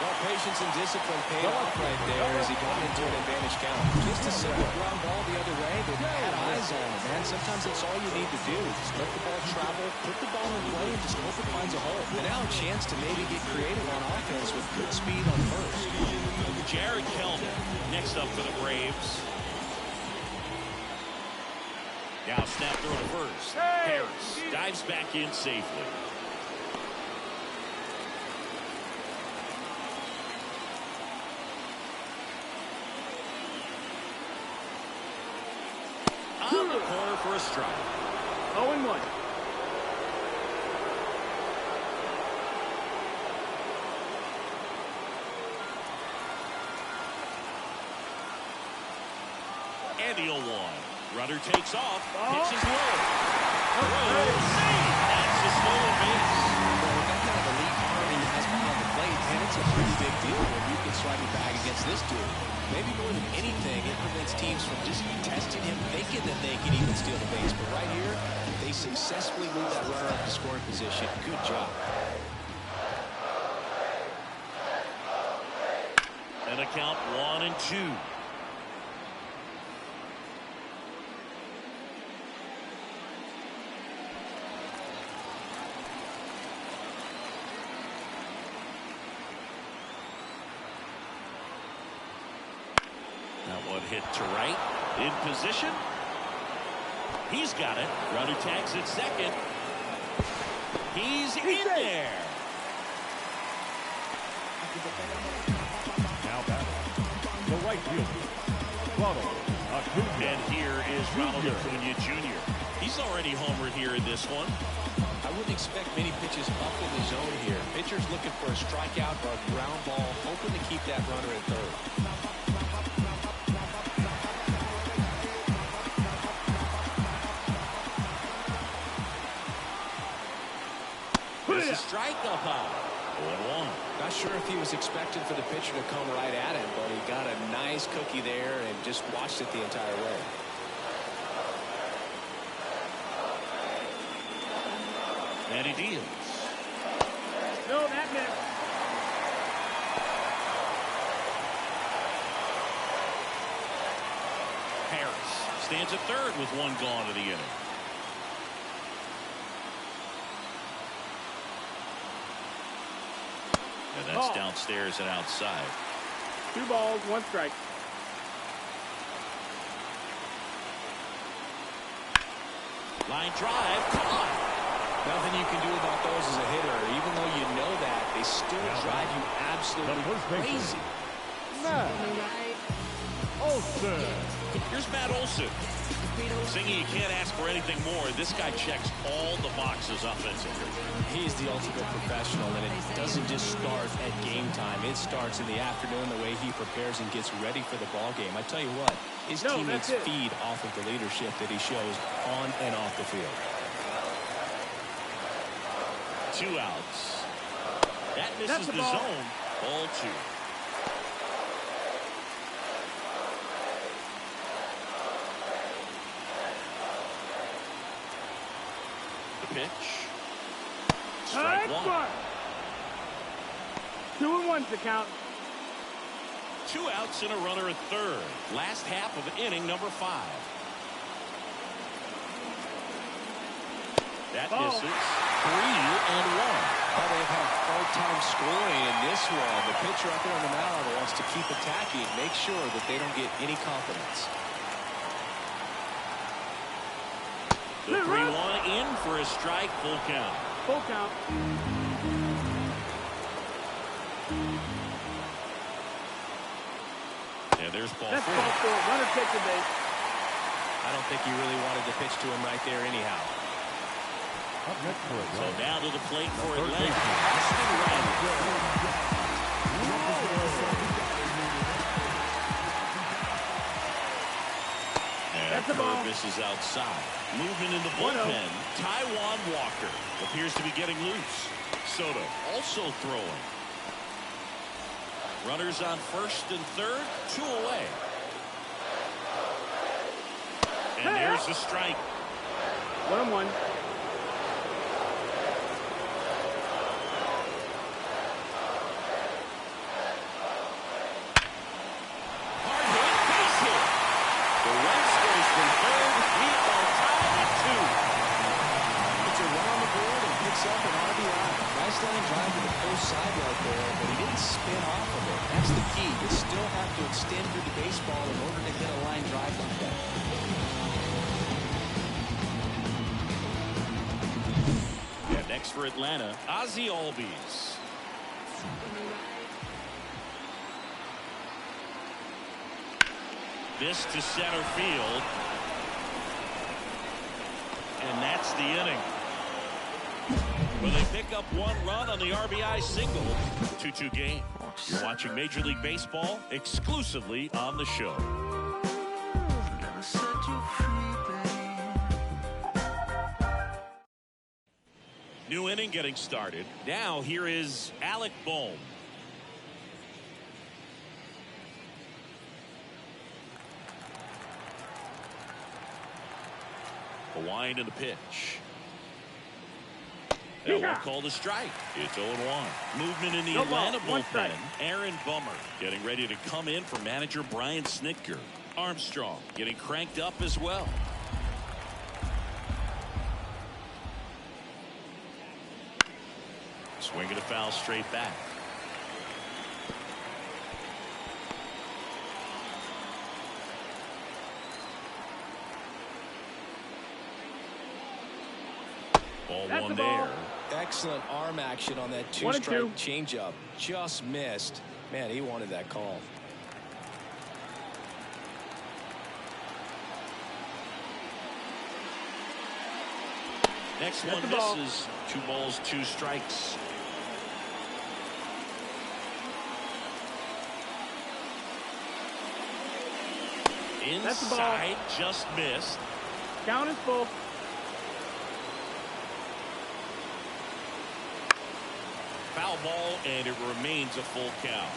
Well, patience and discipline paid off right there as he got into an advantage count. Just a simple ground ball the other way, but had eyes on it, man. Sometimes that's all you need to do. Just let the ball travel, put the ball in play, and just hope it finds a hole. And now a chance to maybe get creative on offense with good speed on first. Jared Kelman next up for the Braves. Now snap throw to first. Harris dives back in safely. On the corner for a strike. 0-1. And the 0-1. Runner takes off. Pitches low. That's a stolen base. Well, with that kind of elite arm he has behind the plate, and it's a pretty big deal when you can strike it back against this dude. Maybe more than anything, it prevents teams from just testing him, thinking that they can even steal the base. But right here, they successfully move that runner up to scoring position. Good job. And a count 1-2. That one hit to right. In position. He's got it. Runner tags at second. He's in there. Now batting, the right fielder, Ronald Acuna. And here is Ronald Acuna Jr. He's already homered here in this one. I wouldn't expect many pitches up in the zone here. Pitcher's looking for a strikeout or a ground ball, hoping to keep that runner at third. This is strike up high. 0-1. Not sure if he was expecting for the pitcher to come right at him, but he got a nice cookie there and just watched it the entire way. And he deals. No, that missed. Harris stands at third with one gone to the inning. And that's downstairs and outside. 2 balls, 1 strike. Line drive, caught. Nothing you can do about those as a hitter. Even though you know that, they still drive you absolutely crazy. Matt Olson. Here's Matt Olson. Singing, you can't ask for anything more. This guy checks all the boxes offensively. He's the ultimate professional, and it doesn't just start at game time. It starts in the afternoon, the way he prepares and gets ready for the ball game. I tell you what, his teammates feed off of the leadership that he shows on and off the field. 2 outs. That misses the zone. Ball 2. Pitch. Strike 1. 2-1 to count. 2 outs and a runner at third. Last half of inning number 5. That misses. 3-1. Well, they've had a hard time scoring in this one. The pitcher up there on the mound wants to keep attacking, make sure that they don't get any confidence. The 3-1 in for a strike, full count. Full count. And there's ball 4. That's ball 4. Runner takes the base. I don't think he really wanted to pitch to him right there anyhow. Up next for So now to the plate for Atlanta. Austin Riley. And curve misses outside. Movement in the bullpen. Taijuan Walker appears to be getting loose. Soto also throwing. Runners on first and third, 2 away. And there's the strike. 1-1. Drive to the full side right there, but he didn't spin off of it. That's the key. You still have to extend through the baseball in order to hit a line drive like that. Yeah, next for Atlanta, Ozzie Albies. This to center field. And that's the inning. Well, they pick up 1 run on the RBI single. 2-2 game. You're watching Major League Baseball exclusively on the show. New inning getting started. Now here is Alec Bohm. A wind in the pitch. That will call the strike. It's 0-1. Movement in the Atlanta bullpen. Aaron Bummer getting ready to come in for manager Brian Snitker. Armstrong getting cranked up as well. Swinging a foul straight back. Ball 1 there. Excellent arm action on that 2-strike changeup. Just missed. Man, he wanted that call. Next one misses. 2 balls, 2 strikes. Inside, just missed. Count is full. Foul ball, and it remains a full count.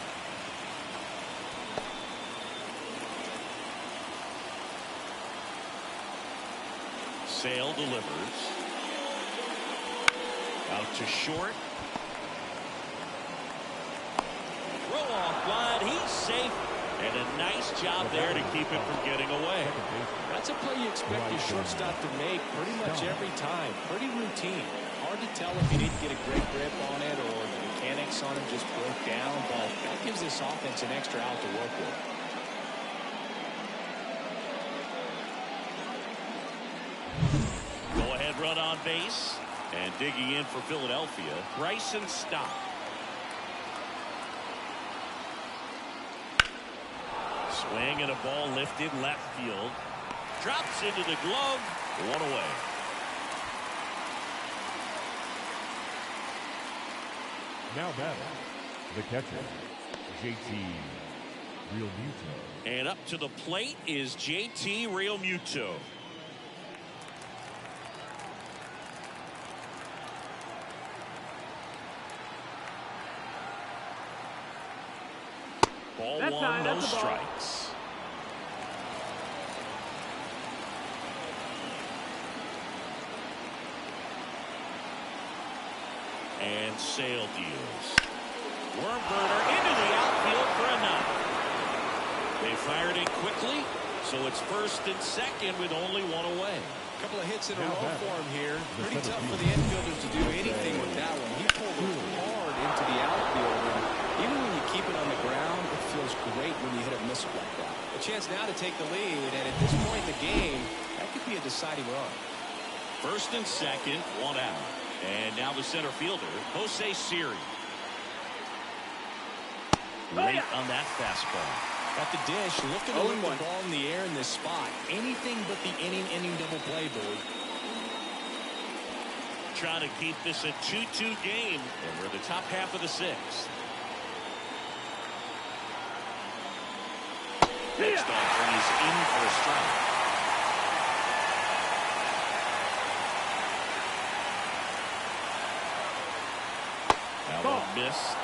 Sale delivers. Out to short. Throw off line. He's safe. And a nice job there to keep it from getting away. That's a play you expect your shortstop to make pretty much every time. Pretty routine. Hard to tell if he didn't get a great grip on it or the mechanics on him just broke down, but that gives gives this offense an extra out to work with. Go-ahead run on base. And digging in for Philadelphia, Bryson Stott. Swing and a ball lifted left field. Drops into the glove. One away. Now batting, the catcher, JT Realmuto. And up to the plate is JT Realmuto. Ball That's one, high, no that's a ball. strikes. And Sale deals. Worm burner into the outfield for a knock. They fired it quickly, so it's first and second with only one away. A couple of hits in a Now row batting, for him here. the Pretty center tough for fielder. the infielders to do anything with that one. He pulled it hard into the outfield. And even when you keep it on the ground, it feels great when you hit a missile like that. A chance now to take the lead, and at this point in the game, that could be a deciding run. First and second, one out. And now the center fielder, Jose Siri. Late on that fastball. At the dish, looking to lift the ball in the air in this spot. Anything but the inning double play, Billy. Trying to keep this a 2-2 game. And we're the top half of the sixth. Next offering is in for a strike. That one missed.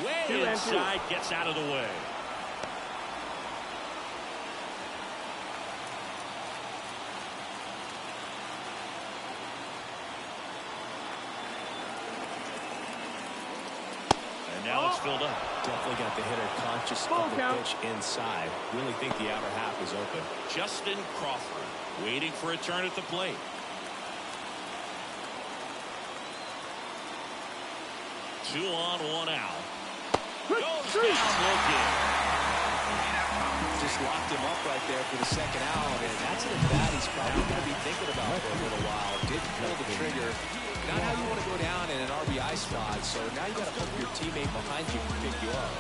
Way inside, gets out of the way. And now it's filled up. Definitely got the hitter conscious Ball of the count. pitch inside. Really think the outer half is open. Justin Crawford waiting for a turn at the plate. Two on, one out. Goes down looking. Just locked him up right there for the second out, and that's an at-bat he's probably going to be thinking about for a little while. Didn't pull the trigger. Not how you want to go down in an RBI spot, so now you got to hope your teammate behind you can pick you up.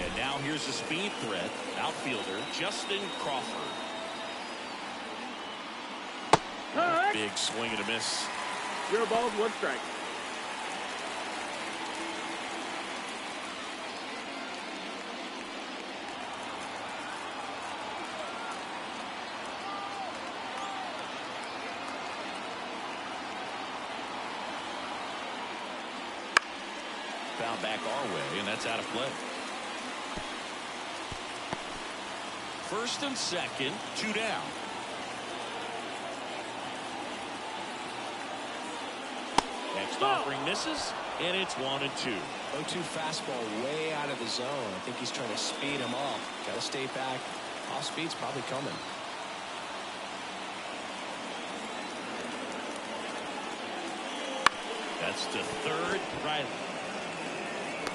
And now here's the speed threat. Outfielder Justin Crawford. Big swing and a miss. 0 balls, 1 strike. Foul back our way, and that's out of play. First and second, 2 down. Next offering misses, and it's 1-2. 0-2 fastball way out of the zone. I think he's trying to speed him up. Got to stay back. Off speed's probably coming. That's to third, Riley.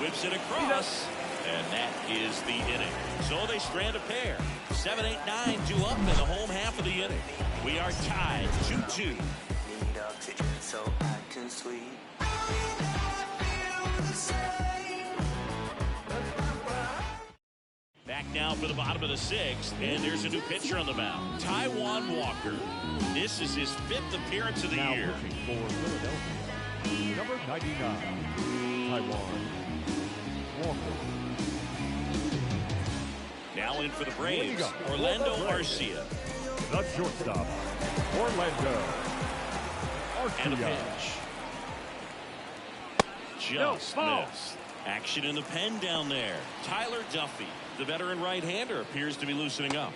Whips it across, and that is the inning. So they strand a pair. 7, 8, 9, 2 up in the home half of the inning. We are tied 2-2. Need oxygen so I can sleep. Back now for the bottom of the sixth, and there's a new pitcher on the mound, Taijuan Walker. This is his 5th appearance of the Now year. pitching for Philadelphia, number 99, Taijuan Walker. Now in for the Braves, Orlando Arcia. The shortstop, Orlando And a Arcia. pitch. Just missed. Action in the pen down there. Tyler Duffy, the veteran right-hander, appears to be loosening up.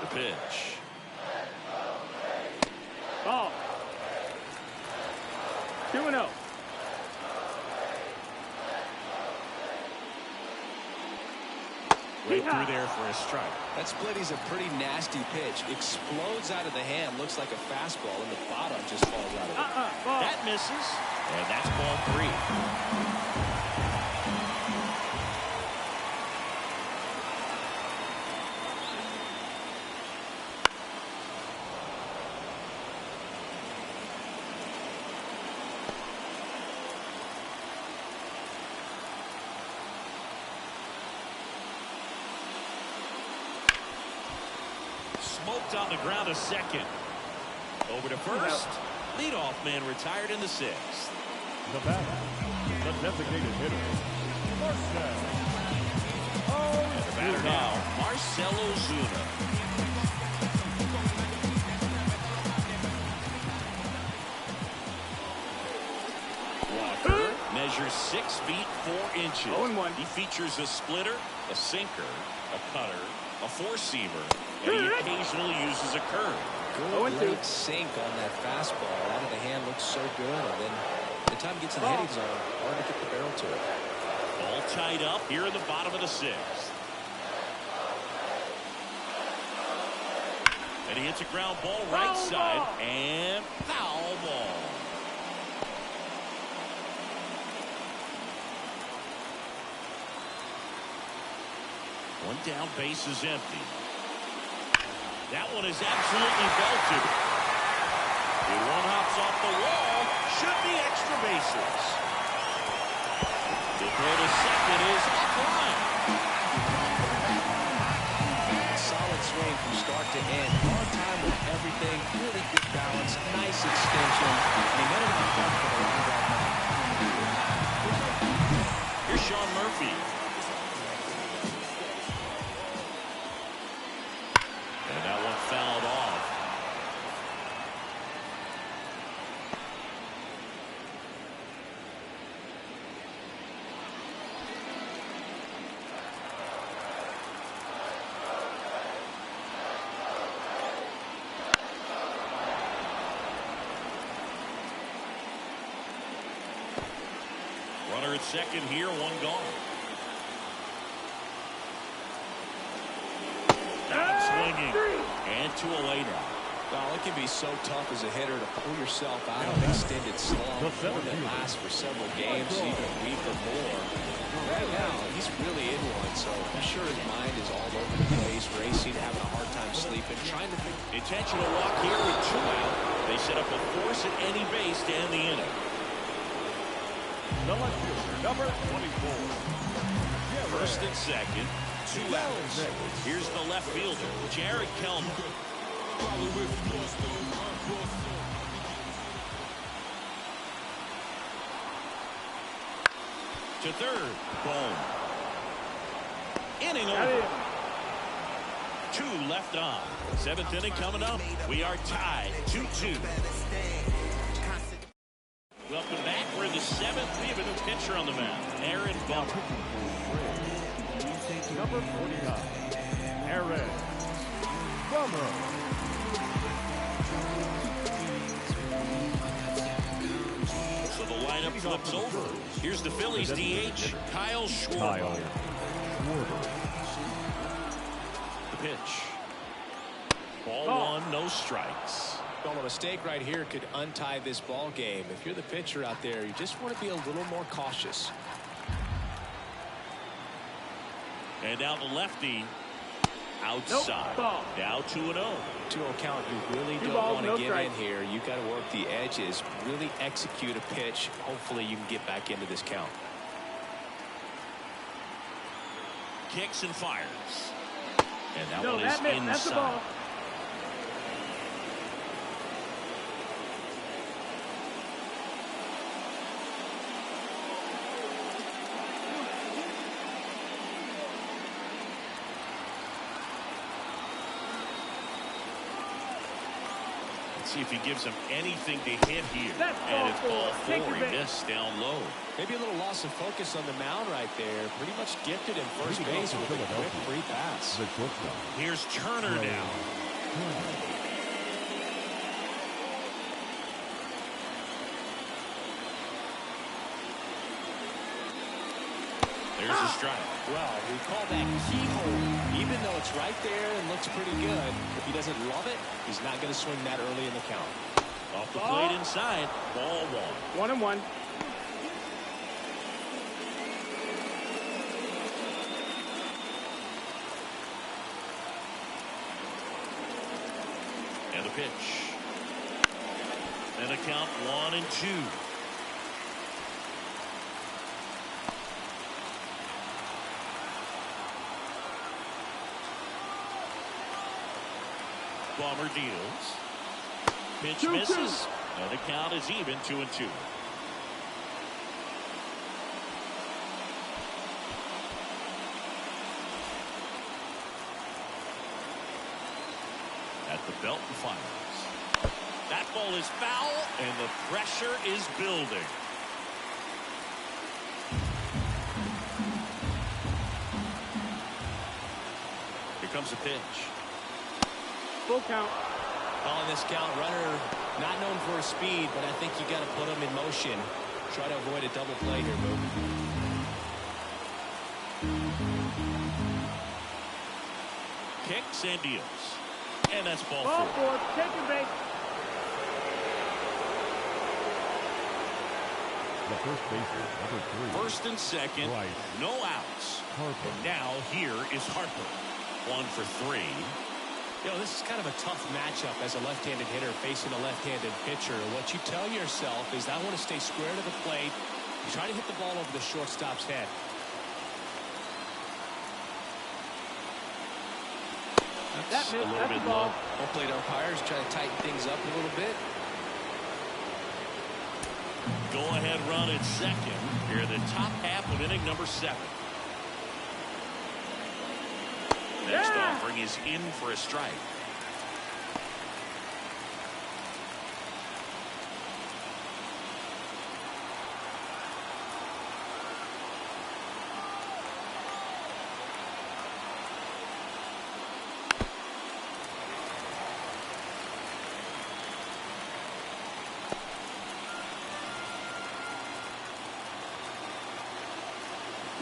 The pitch. 2-0. Right through there for a strike. That split is a pretty nasty pitch. Explodes out of the hand. Looks like a fastball, and the bottom just falls out of it. Ball. That misses. And that's ball 3. Smoked on the ground a second. Over to first. Leadoff man retired in the 6th. The batter, the designated hitter, Marcell. The batter now, Marcell Ozuna. Walker measures 6 feet 4 inches. 0-1. He features a splitter, a sinker, a cutter, a four-seamer, and he occasionally uses a curve. Good late sink on that fastball. Out of the hand looks so good, and then by the time it gets in the hitting zone, hard to get the barrel to it. All tied up here in the bottom of the 6th. And he hits a ground ball right side and foul ball. One down, base is empty. That one is absolutely belted. The one hops off the wall. Should be extra bases. The throw to second is offline. Solid swing from start to end. On time with everything. Really good balance. Nice extension. And he met it on front for the line drive. Here's Sean Murphy. And that one fouled off. Runner at second here, one gone. Down swinging. And 2 away now. Well, it can be so tough as a hitter to pull yourself out of an extended slump, one that lasts for several games, even a week or more. Right now, he's really in one, so I'm sure his mind is all over the place, racing, having a hard time sleeping, trying to think. Intentional walk here with 2 out. They set up a force at any base to end the inning. The left fielder, number 24. First and second, 2 outs. Here's the left fielder, Jared Kelman. To third, Bohm. Inning over. 2 left on. 7th inning coming up. We are tied 2-2. Welcome back. We're in the 7th. We have a new pitcher on the mound, Aaron Bummer. Number 49, Aaron Bummer. So the lineup flips over. Here's the Phillies DH, Kyle Schwarber. The pitch. Ball 1, no strikes. Well, a mistake right here could untie this ball game. If you're the pitcher out there, you just want to be a little more cautious. And now the lefty outside. Now 2-0. 2-0 count. You really don't want to give in here. You got to work the edges, really execute a pitch. Hopefully you can get back into this count. Kicks and fires. And that one is inside. That's the ball. See if he gives him anything to hit here. And it's ball 4. He missed down low. Maybe a little loss of focus on the mound right there. Pretty much gifted him first base with a quick free pass. Here's Turner now. There's a strike. Well, we call that keyhole. Even though it's right there and looks pretty good, if he doesn't love it, he's not going to swing that early in the count. Off the plate inside. Ball 1. 1-1. And the pitch. And a count 1-2. Bomber deals. Pitch misses. And the count is even 2-2. At the belt and fires. That ball is foul, and the pressure is building. Here comes the pitch. Full count. Calling this count, runner not known for his speed, but I think you got to put him in motion. Try to avoid a double play here, Boog. Kicks and deals. And that's ball 4. 4. Taking base. The first baseman, number 3. First and second, Right. no outs. Harper. And now here is Harper. 1 for 3. You know, this is kind of a tough matchup as a left-handed hitter facing a left-handed pitcher. What you tell yourself is, I want to stay square to the plate. Try to hit the ball over the shortstop's head. That's a little that's bit the ball. low. Home plate umpires try to tighten things up a little bit. Go-ahead run at second. Here in the top half of inning number 7. Next offering is in for a strike.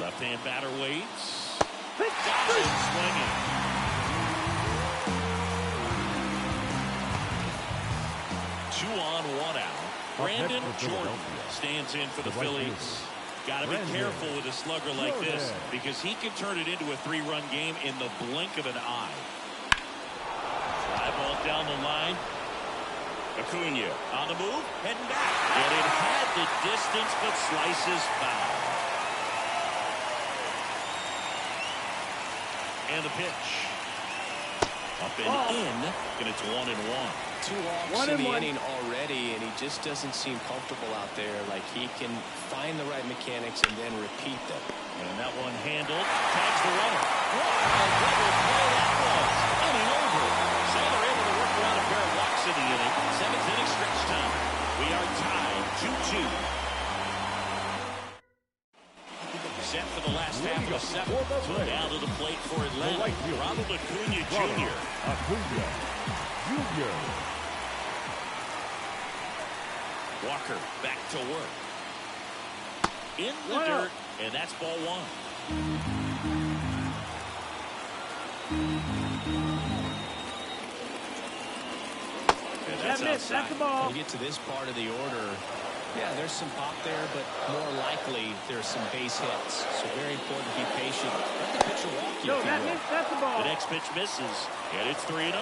Left-hand batter waits. Got it, swinging. Two on, 1 out. Brandon Jordan stands in for the Phillies. Got to be careful with a slugger like this, because he can turn it into a 3-run game in the blink of an eye. Fly ball down the line. Acuna on the move, heading back. And it had the distance, but slices foul. And the pitch. Up and in, and it's 1-1. 2 walks in the inning already, and he just doesn't seem comfortable out there. Like he can find the right mechanics and then repeat them. And that one handled. Tags the runner. What a double play that was. Inning over. So they're able to work around a pair of walks in the inning. 7th inning stretch time. We are tied 2-2. Set for the last half of the 7th. So now to the plate for Atlanta. Ronald Acuna Jr. Acuna Jr. Walker back to work. In the dirt, and that's ball 1. And that's outside. That's the ball. When you get to this part of the order, yeah, there's some pop there, but more likely there's some base hits. So very important to be patient. Let the pitcher walk you. No, that's the ball. The next pitch misses, and it's 3-0.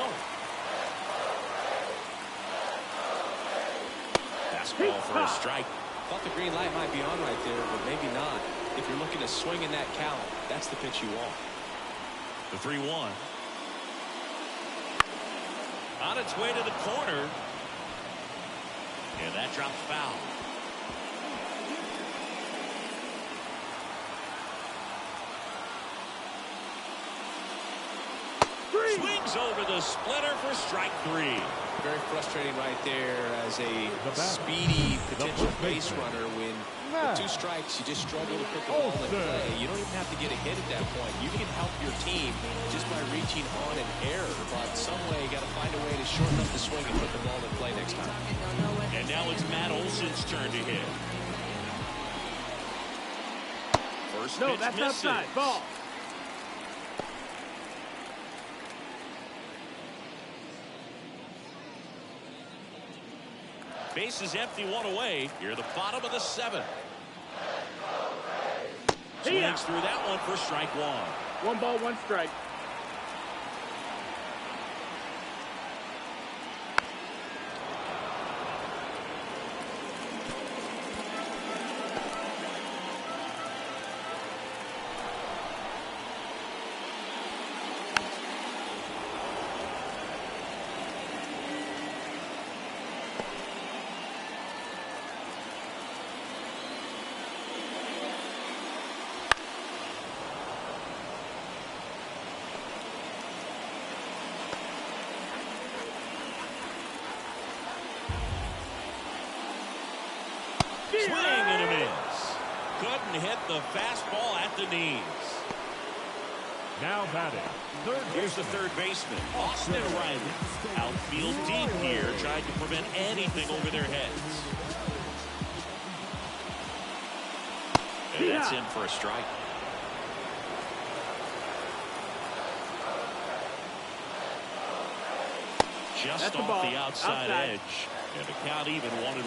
Fastball for a strike. Thought the green light might be on right there, but maybe not. If you're looking to swing in that count, that's the pitch you want. The 3-1. On its way to the corner. And that drops foul. Swings over the splitter for strike 3. Very frustrating right there as a speedy potential base runner. When with 2 strikes, you just struggle to put the ball in play. You don't even have to get a hit at that point. You can help your team just by reaching on an error. But some way, you got to find a way to shorten up the swing and put the ball in play next time. And now it's Matt Olson's turn to hit. First No, pitch that's misses. outside. Ball. Base is empty, one away. Here at the bottom of the 7th. Swings through that one for strike one. 1 ball, 1 strike. Swing and a miss. Couldn't hit the fastball at the knees. Now batting. Here's the third baseman, Austin Riley. Outfield deep here, trying to prevent anything over their heads. And that's in for a strike. Just off the outside edge. And the count even 1-1.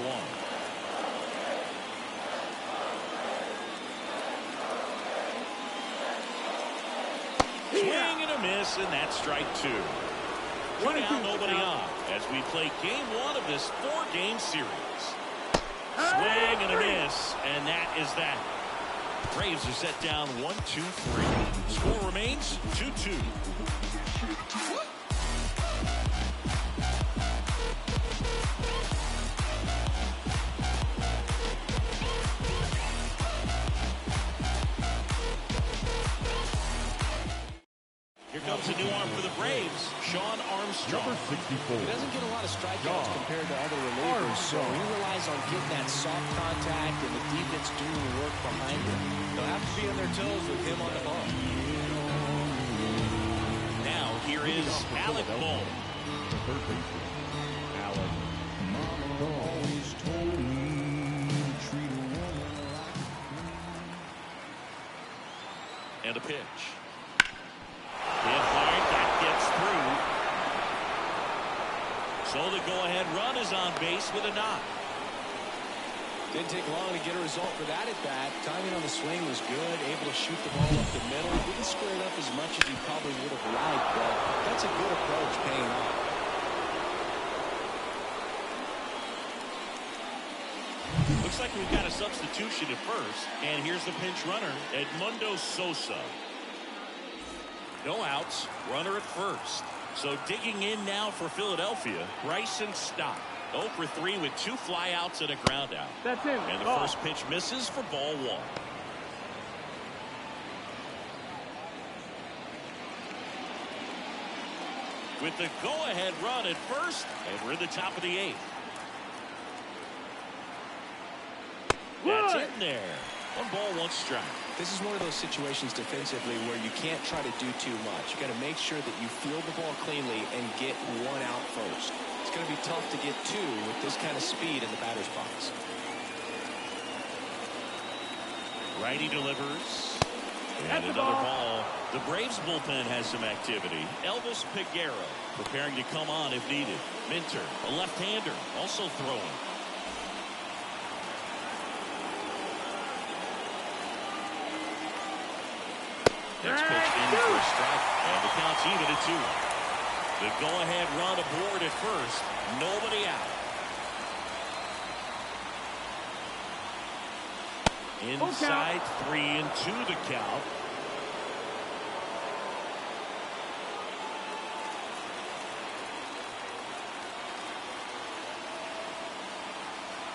Swing and a miss, and that's strike 2. One out, nobody on, as we play game 1 of this 4-game series. Swing and a miss, and that is that. Braves are set down 1-2-3. Score remains 2-2. Here comes a new arm for the Braves, Sean Armstrong. Number 64. He doesn't get a lot of strikeouts compared to other relievers, so he relies on getting that soft contact and the defense doing the work behind him. They'll have to be on their toes with him on the ball. Now here is Alec Bohm. The third baseman, Alec. And a pitch. Hit hard, that gets through. So the go-ahead run is on base with a knock. Didn't take long to get a result for that at bat. Timing on the swing was good, able to shoot the ball up the middle. Didn't square it up as much as he probably would have liked, but that's a good approach, paying off. Looks like we've got a substitution at first, and here's the pinch runner, Edmundo Sosa. No outs, runner at first. So digging in now for Philadelphia, Bryson Stott. 0 for 3 with 2 flyouts and a ground out. That's him. And the first pitch misses for ball 1. With the go-ahead run at first, and we're in the top of the 8th. That's in there. 1 ball, 1 strike. This is one of those situations defensively where you can't try to do too much. You got to make sure that you field the ball cleanly and get 1 out first. It's going to be tough to get 2 with this kind of speed in the batter's box. Righty delivers. And another ball. The Braves bullpen has some activity. Elvis Peguero preparing to come on if needed. Minter, a left-hander, also throwing. Next pitch in for a strike, and the count's even at 2. The go-ahead run aboard at first. Nobody out. Inside 3-2 the count.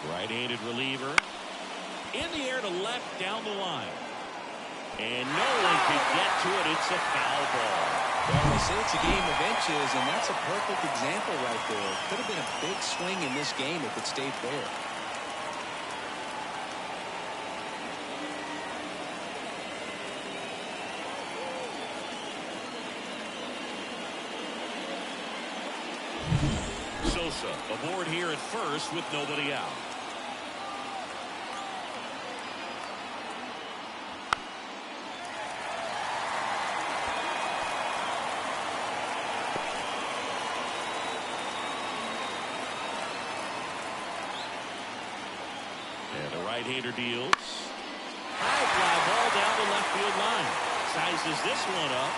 Right-handed reliever. In the air to left down the line. And no one can get to it. It's a foul ball. Well, they say it's a game of inches, and that's a perfect example right there. Could have been a big swing in this game if it stayed there. Sosa aboard here at first with nobody out. And the right-hander deals. High fly ball down the left field line. Sizes this one up.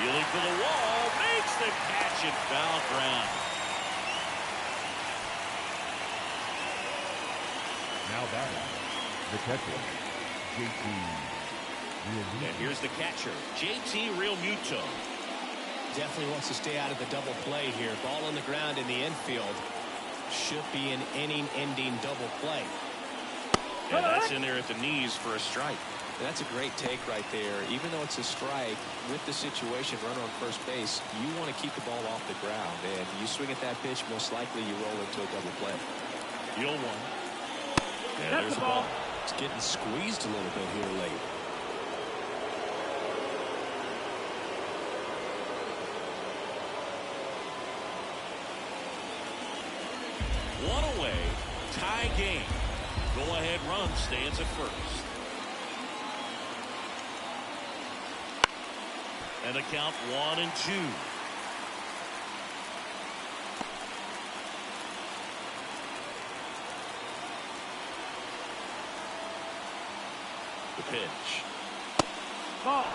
Feeling for the wall. Makes the catch and foul ground. Now batting, the catcher, JT Realmuto. And here's the catcher, JT Realmuto. Definitely wants to stay out of the double play here. Ball on the ground in the infield. Should be an inning-ending double play. And that's in there at the knees for a strike. That's a great take right there. Even though it's a strike, with the situation, runner on first base, you want to keep the ball off the ground. And you swing at that pitch, most likely you roll into a double play. Deal one. And there's the ball. It's getting squeezed a little bit here late. One away. Tie game. Go-ahead run stands at first. And a count 1-2. The pitch. Ball.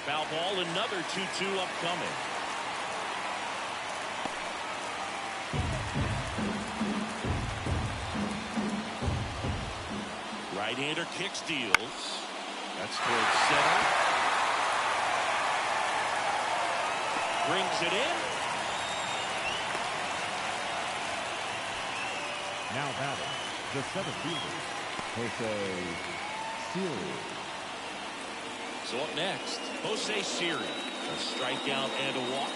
Foul ball, another 2-2 upcoming. Right-hander kicks, deals. That's towards center. Brings it in. Now batting, the seventh fielder, Jose Siri. So up next, Jose Siri. A strikeout and a walk.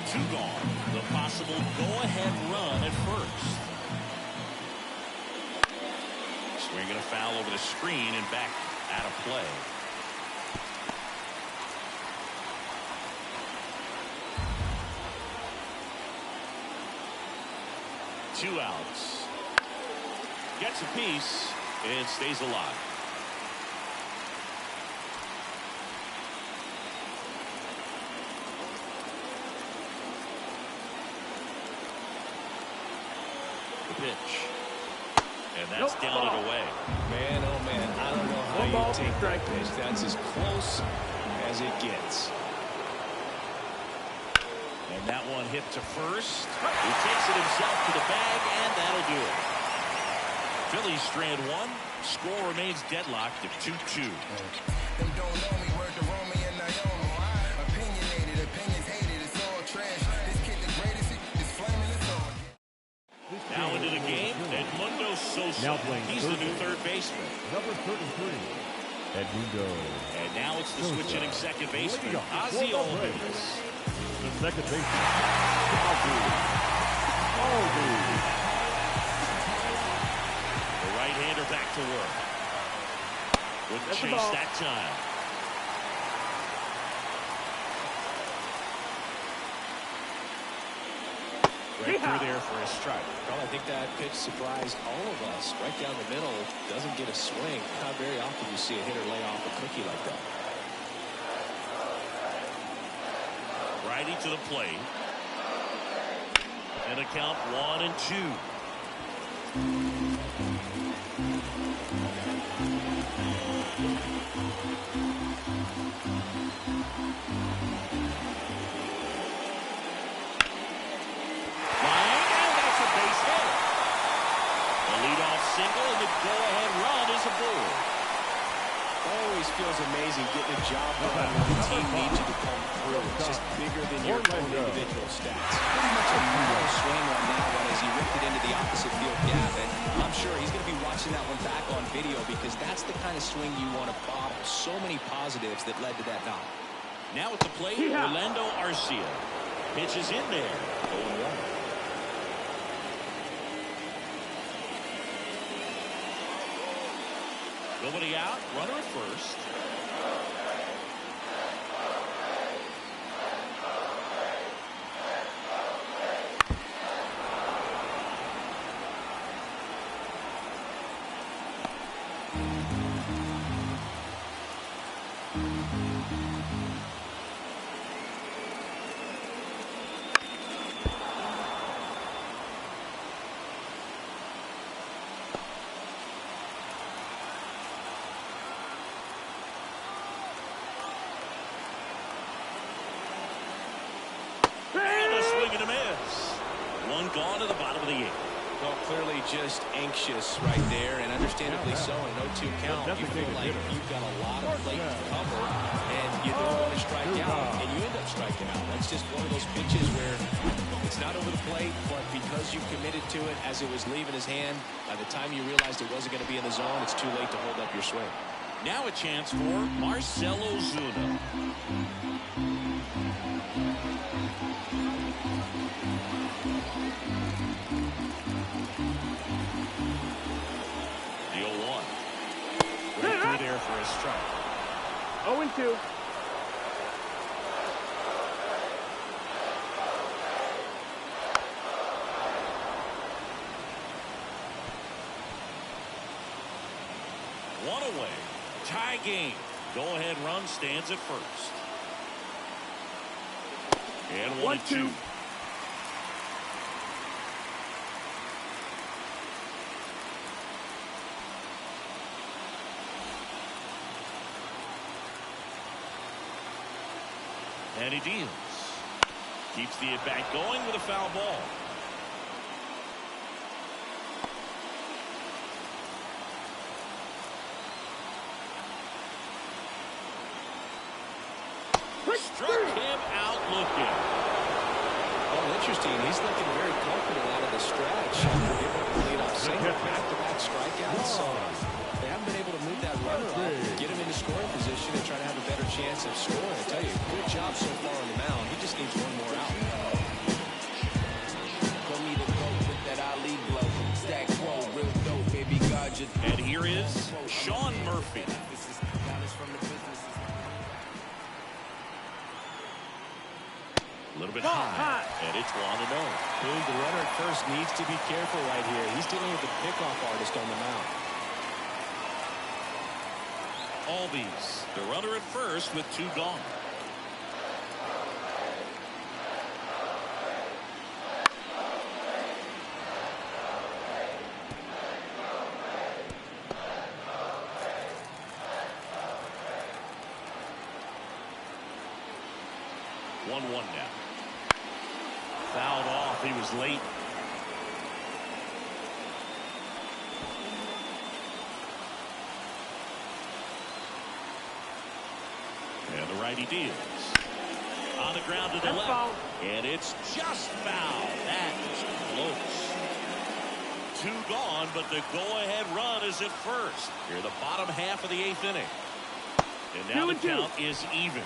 Two gone. The possible go-ahead run at first. Swinging a foul over the screen and back out of play. Two outs. Gets a piece and stays alive. The pitch. And that's down and away. Man, oh man, I don't know how you take that pitch. That's as close as it gets. And that one hit to first. He takes it himself to the bag, and that'll do it. Phillies strand one. Score remains deadlocked at 2-2. Them don't know me, word to Romy and Naomi. Opinionated, opinions hated, it's all trash. This kid the greatest, this flaming is all. Now into the game, Edmundo Sosa. Now playing He's the new third baseman. Number 33, Edmundo. And now it's the switch hitting second baseman, Leading off Ozzy for the Albies. Braves. The second baseman, Albies. The right-hander back to work. Wouldn't That's the chase ball. that time. Right through there for a strike. Well, I think that pitch surprised all of us. Right down the middle, doesn't get a swing. Not very often you see a hitter lay off a cookie like that. Righty to the plate. And a count 1-2. Single, and the go-ahead run is aboard. Always feels amazing getting a job done when the team needs you to come through. It's just bigger than your own individual stats. Pretty much a full swing on that one as he ripped it into the opposite field gap. And I'm sure he's going to be watching that one back on video because that's the kind of swing you want to bottle. So many positives that led to that knock. Now at the plate, Orlando Arcia. Pitches in there. 0-1. Nobody out, runner at first. One gone to the bottom of the 8th. Well, clearly just anxious right there, and understandably so. An 0-2 count. You feel like you've got a lot of plate to cover, and you don't want to strike out, and you end up striking out. That's just one of those pitches where it's not over the plate, but because you committed to it as it was leaving his hand, by the time you realized it wasn't going to be in the zone, it's too late to hold up your swing. Now a chance for Marcell Ozuna. The 0-1. Right through there for a strike. 0-2. One away. Tie game. Go-ahead run stands at first. And 1-2. And he deals. Keeps the at-bat going with a foul ball. Struck him out looking. Oh, interesting. He's looking very comfortable out of the stretch after giving up the leadoff single. Back-to-back strikeouts. So they haven't been able to move that runner up, get him into scoring position, and try to have a better chance of scoring. I tell you, good job so far on the mound. He just needs one more out. And here is Sean Murphy. A little bit high, and it's 1-0. The runner at first needs to be careful right here. He's dealing with the pickoff artist on the mound. Albies, the runner at first with 2 gone. Now. Fouled off. He was late. And the righty deals. On the ground to the left. Foul. And it's just foul. That is close. 2 gone, but the go-ahead run is at first. Here, the bottom half of the 8th inning. And now the count is even.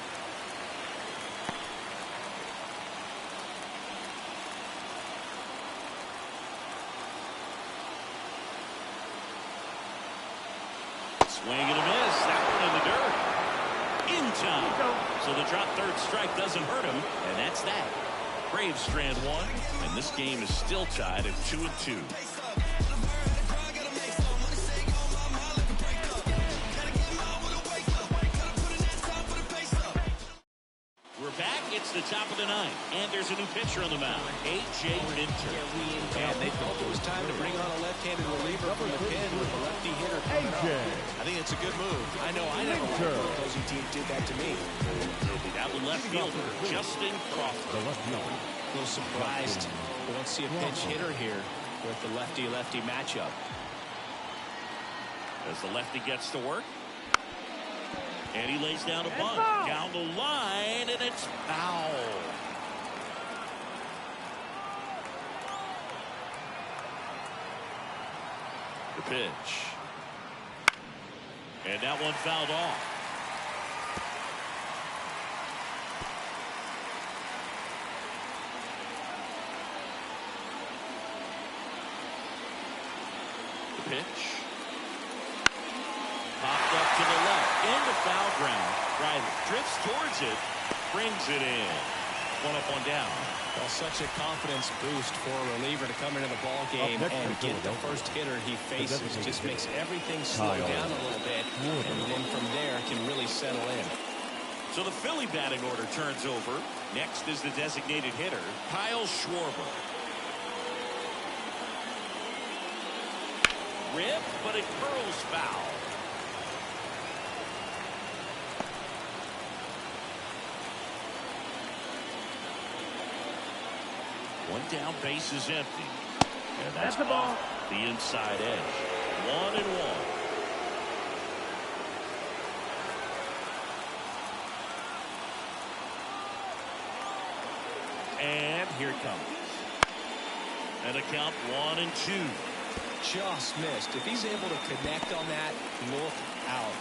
Swing and a miss. That one in the dirt. In time. So the drop third strike doesn't hurt him. And that's that. Braves strand 1. And this game is still tied at 2-2. We're back. It's the top of the 9th. And there's a new pitcher on the mound. A.J. Minter. And they felt it was time to bring on a left-handed reliever from the pen with a lefty hitter coming up. I think it's a good move. I know I never liked when opposing teams did that to me. Down the left fielder, Justin Crawford. A little surprised we don't see a pinch hitter here with the lefty-lefty matchup. As the lefty gets to work. And he lays down a bunt. Down the line, and it's foul. The pitch. And that one fouled off. The pitch. Popped up to the left. Into foul ground. Riley drifts towards it. Brings it in. 1 up, 1 down. Well, such a confidence boost for a reliever to come into the ball game and get the first hitter he faces. Just makes everything slow down a little bit, and then from there can really settle in. So the Philly batting order turns over. Next is the designated hitter, Kyle Schwarber. Rip, but it curls foul. One down, base is empty. And that's the ball. off the inside edge. 1-1. And here it comes. And a count 1-2. Just missed. If he's able to connect on that, look out.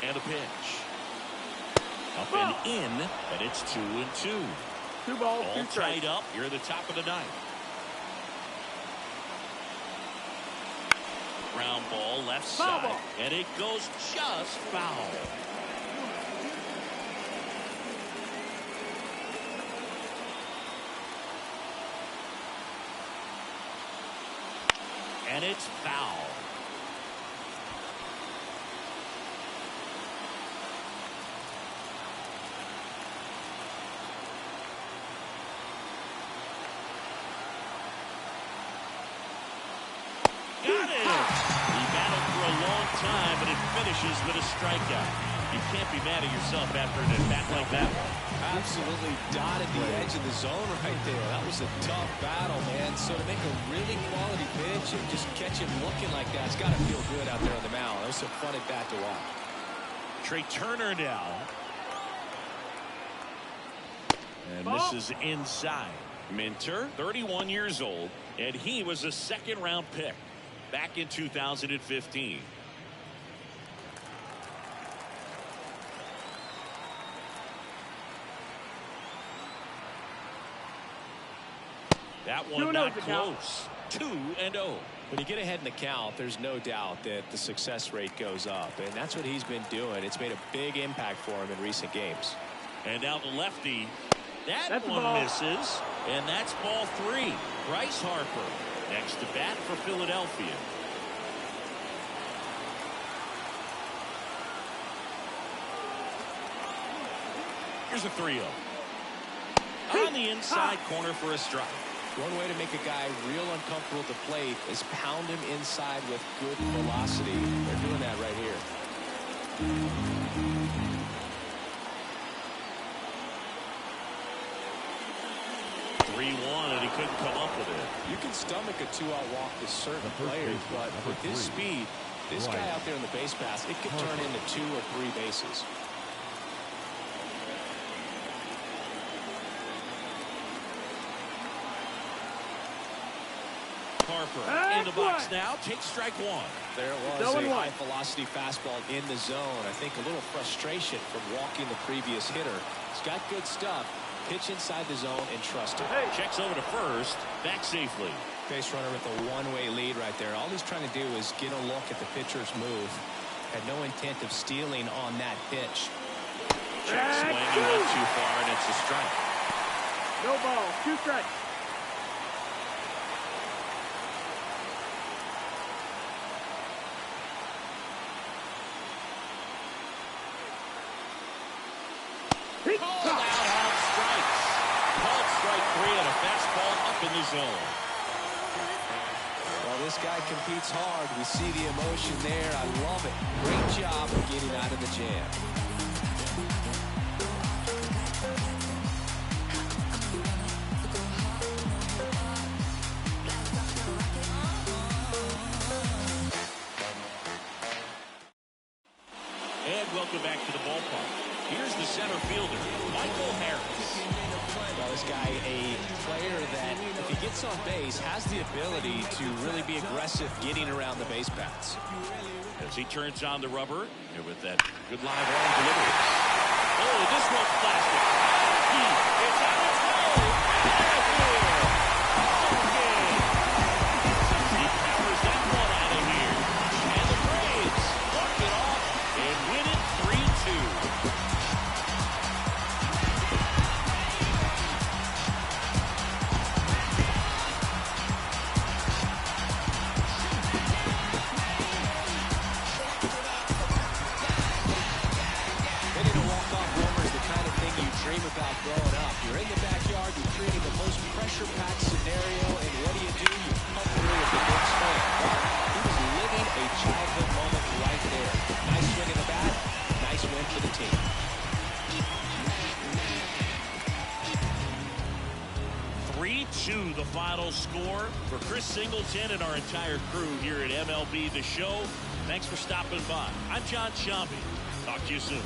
And a pitch. Up and in, and it's 2-2. 2 balls, All 2 strikes. tied up here at the top of the ninth. Ground ball left Foul side, ball. and it goes just foul. And it's foul. Got it! He battled for a long time, and it finishes with a strikeout. You can't be mad at yourself after an at-bat like that one. Absolutely dotted the edge of the zone right there. That was a tough battle, man. So to make a really quality pitch and just catch him looking like that, it's got to feel good out there on the mound. That was a fun at bat to watch. Trey Turner now. And this is inside. Minter, 31 years old, and he was a second-round pick back in 2015. That one not close. 2-0. When you get ahead in the count, there's no doubt that the success rate goes up, and that's what he's been doing. It's made a big impact for him in recent games. And now the lefty. That's one ball. misses, and that's ball 3. Bryce Harper next to bat for Philadelphia. Here's a 3-0. On the inside corner for a strike. One way to make a guy real uncomfortable at the plate is pound him inside with good velocity. They're doing that right here. 3-1, and he couldn't come up with it. You can stomach a 2-out walk to certain players, but with his speed, this guy out there in the base pass, it could turn into 2 or 3 bases. Harper in the box now. Takes strike 1. There it was, a high-velocity fastball in the zone. I think a little frustration from walking the previous hitter. He's got good stuff. Pitch inside the zone and trust it. Checks over to first. Back safely. Base runner with a one-way lead right there. All he's trying to do is get a look at the pitcher's move. Had no intent of stealing on that pitch. Check swing. He went too far, and it's a strike. No ball, 2 strikes. Called out on strikes. Called strike 3 and a fastball up in the zone. Well, this guy competes hard. We see the emotion there. I love it. Great job of getting out of the jam. And welcome back to the ballpark. Here's the center fielder, Michael Harris. Well, this guy, a player that, if he gets on base, has the ability to really be aggressive getting around the base paths. As he turns on the rubber, and with that good live arm delivery. Oh, this one's plastic. It's out of control. He powers that one out of here. And the Braves walk it off and win it 3-2. Hitting a walk-off homer is the kind of thing you dream about growing creating the most pressure-packed scenario, and what do? You come through with the big swing. Well, he was living a childhood moment right there. Nice swing in the bat. Nice win for the team. 3-2 the final score. For Chris Singleton and our entire crew here at MLB The Show, thanks for stopping by. I'm John Sciambi. Talk to you soon.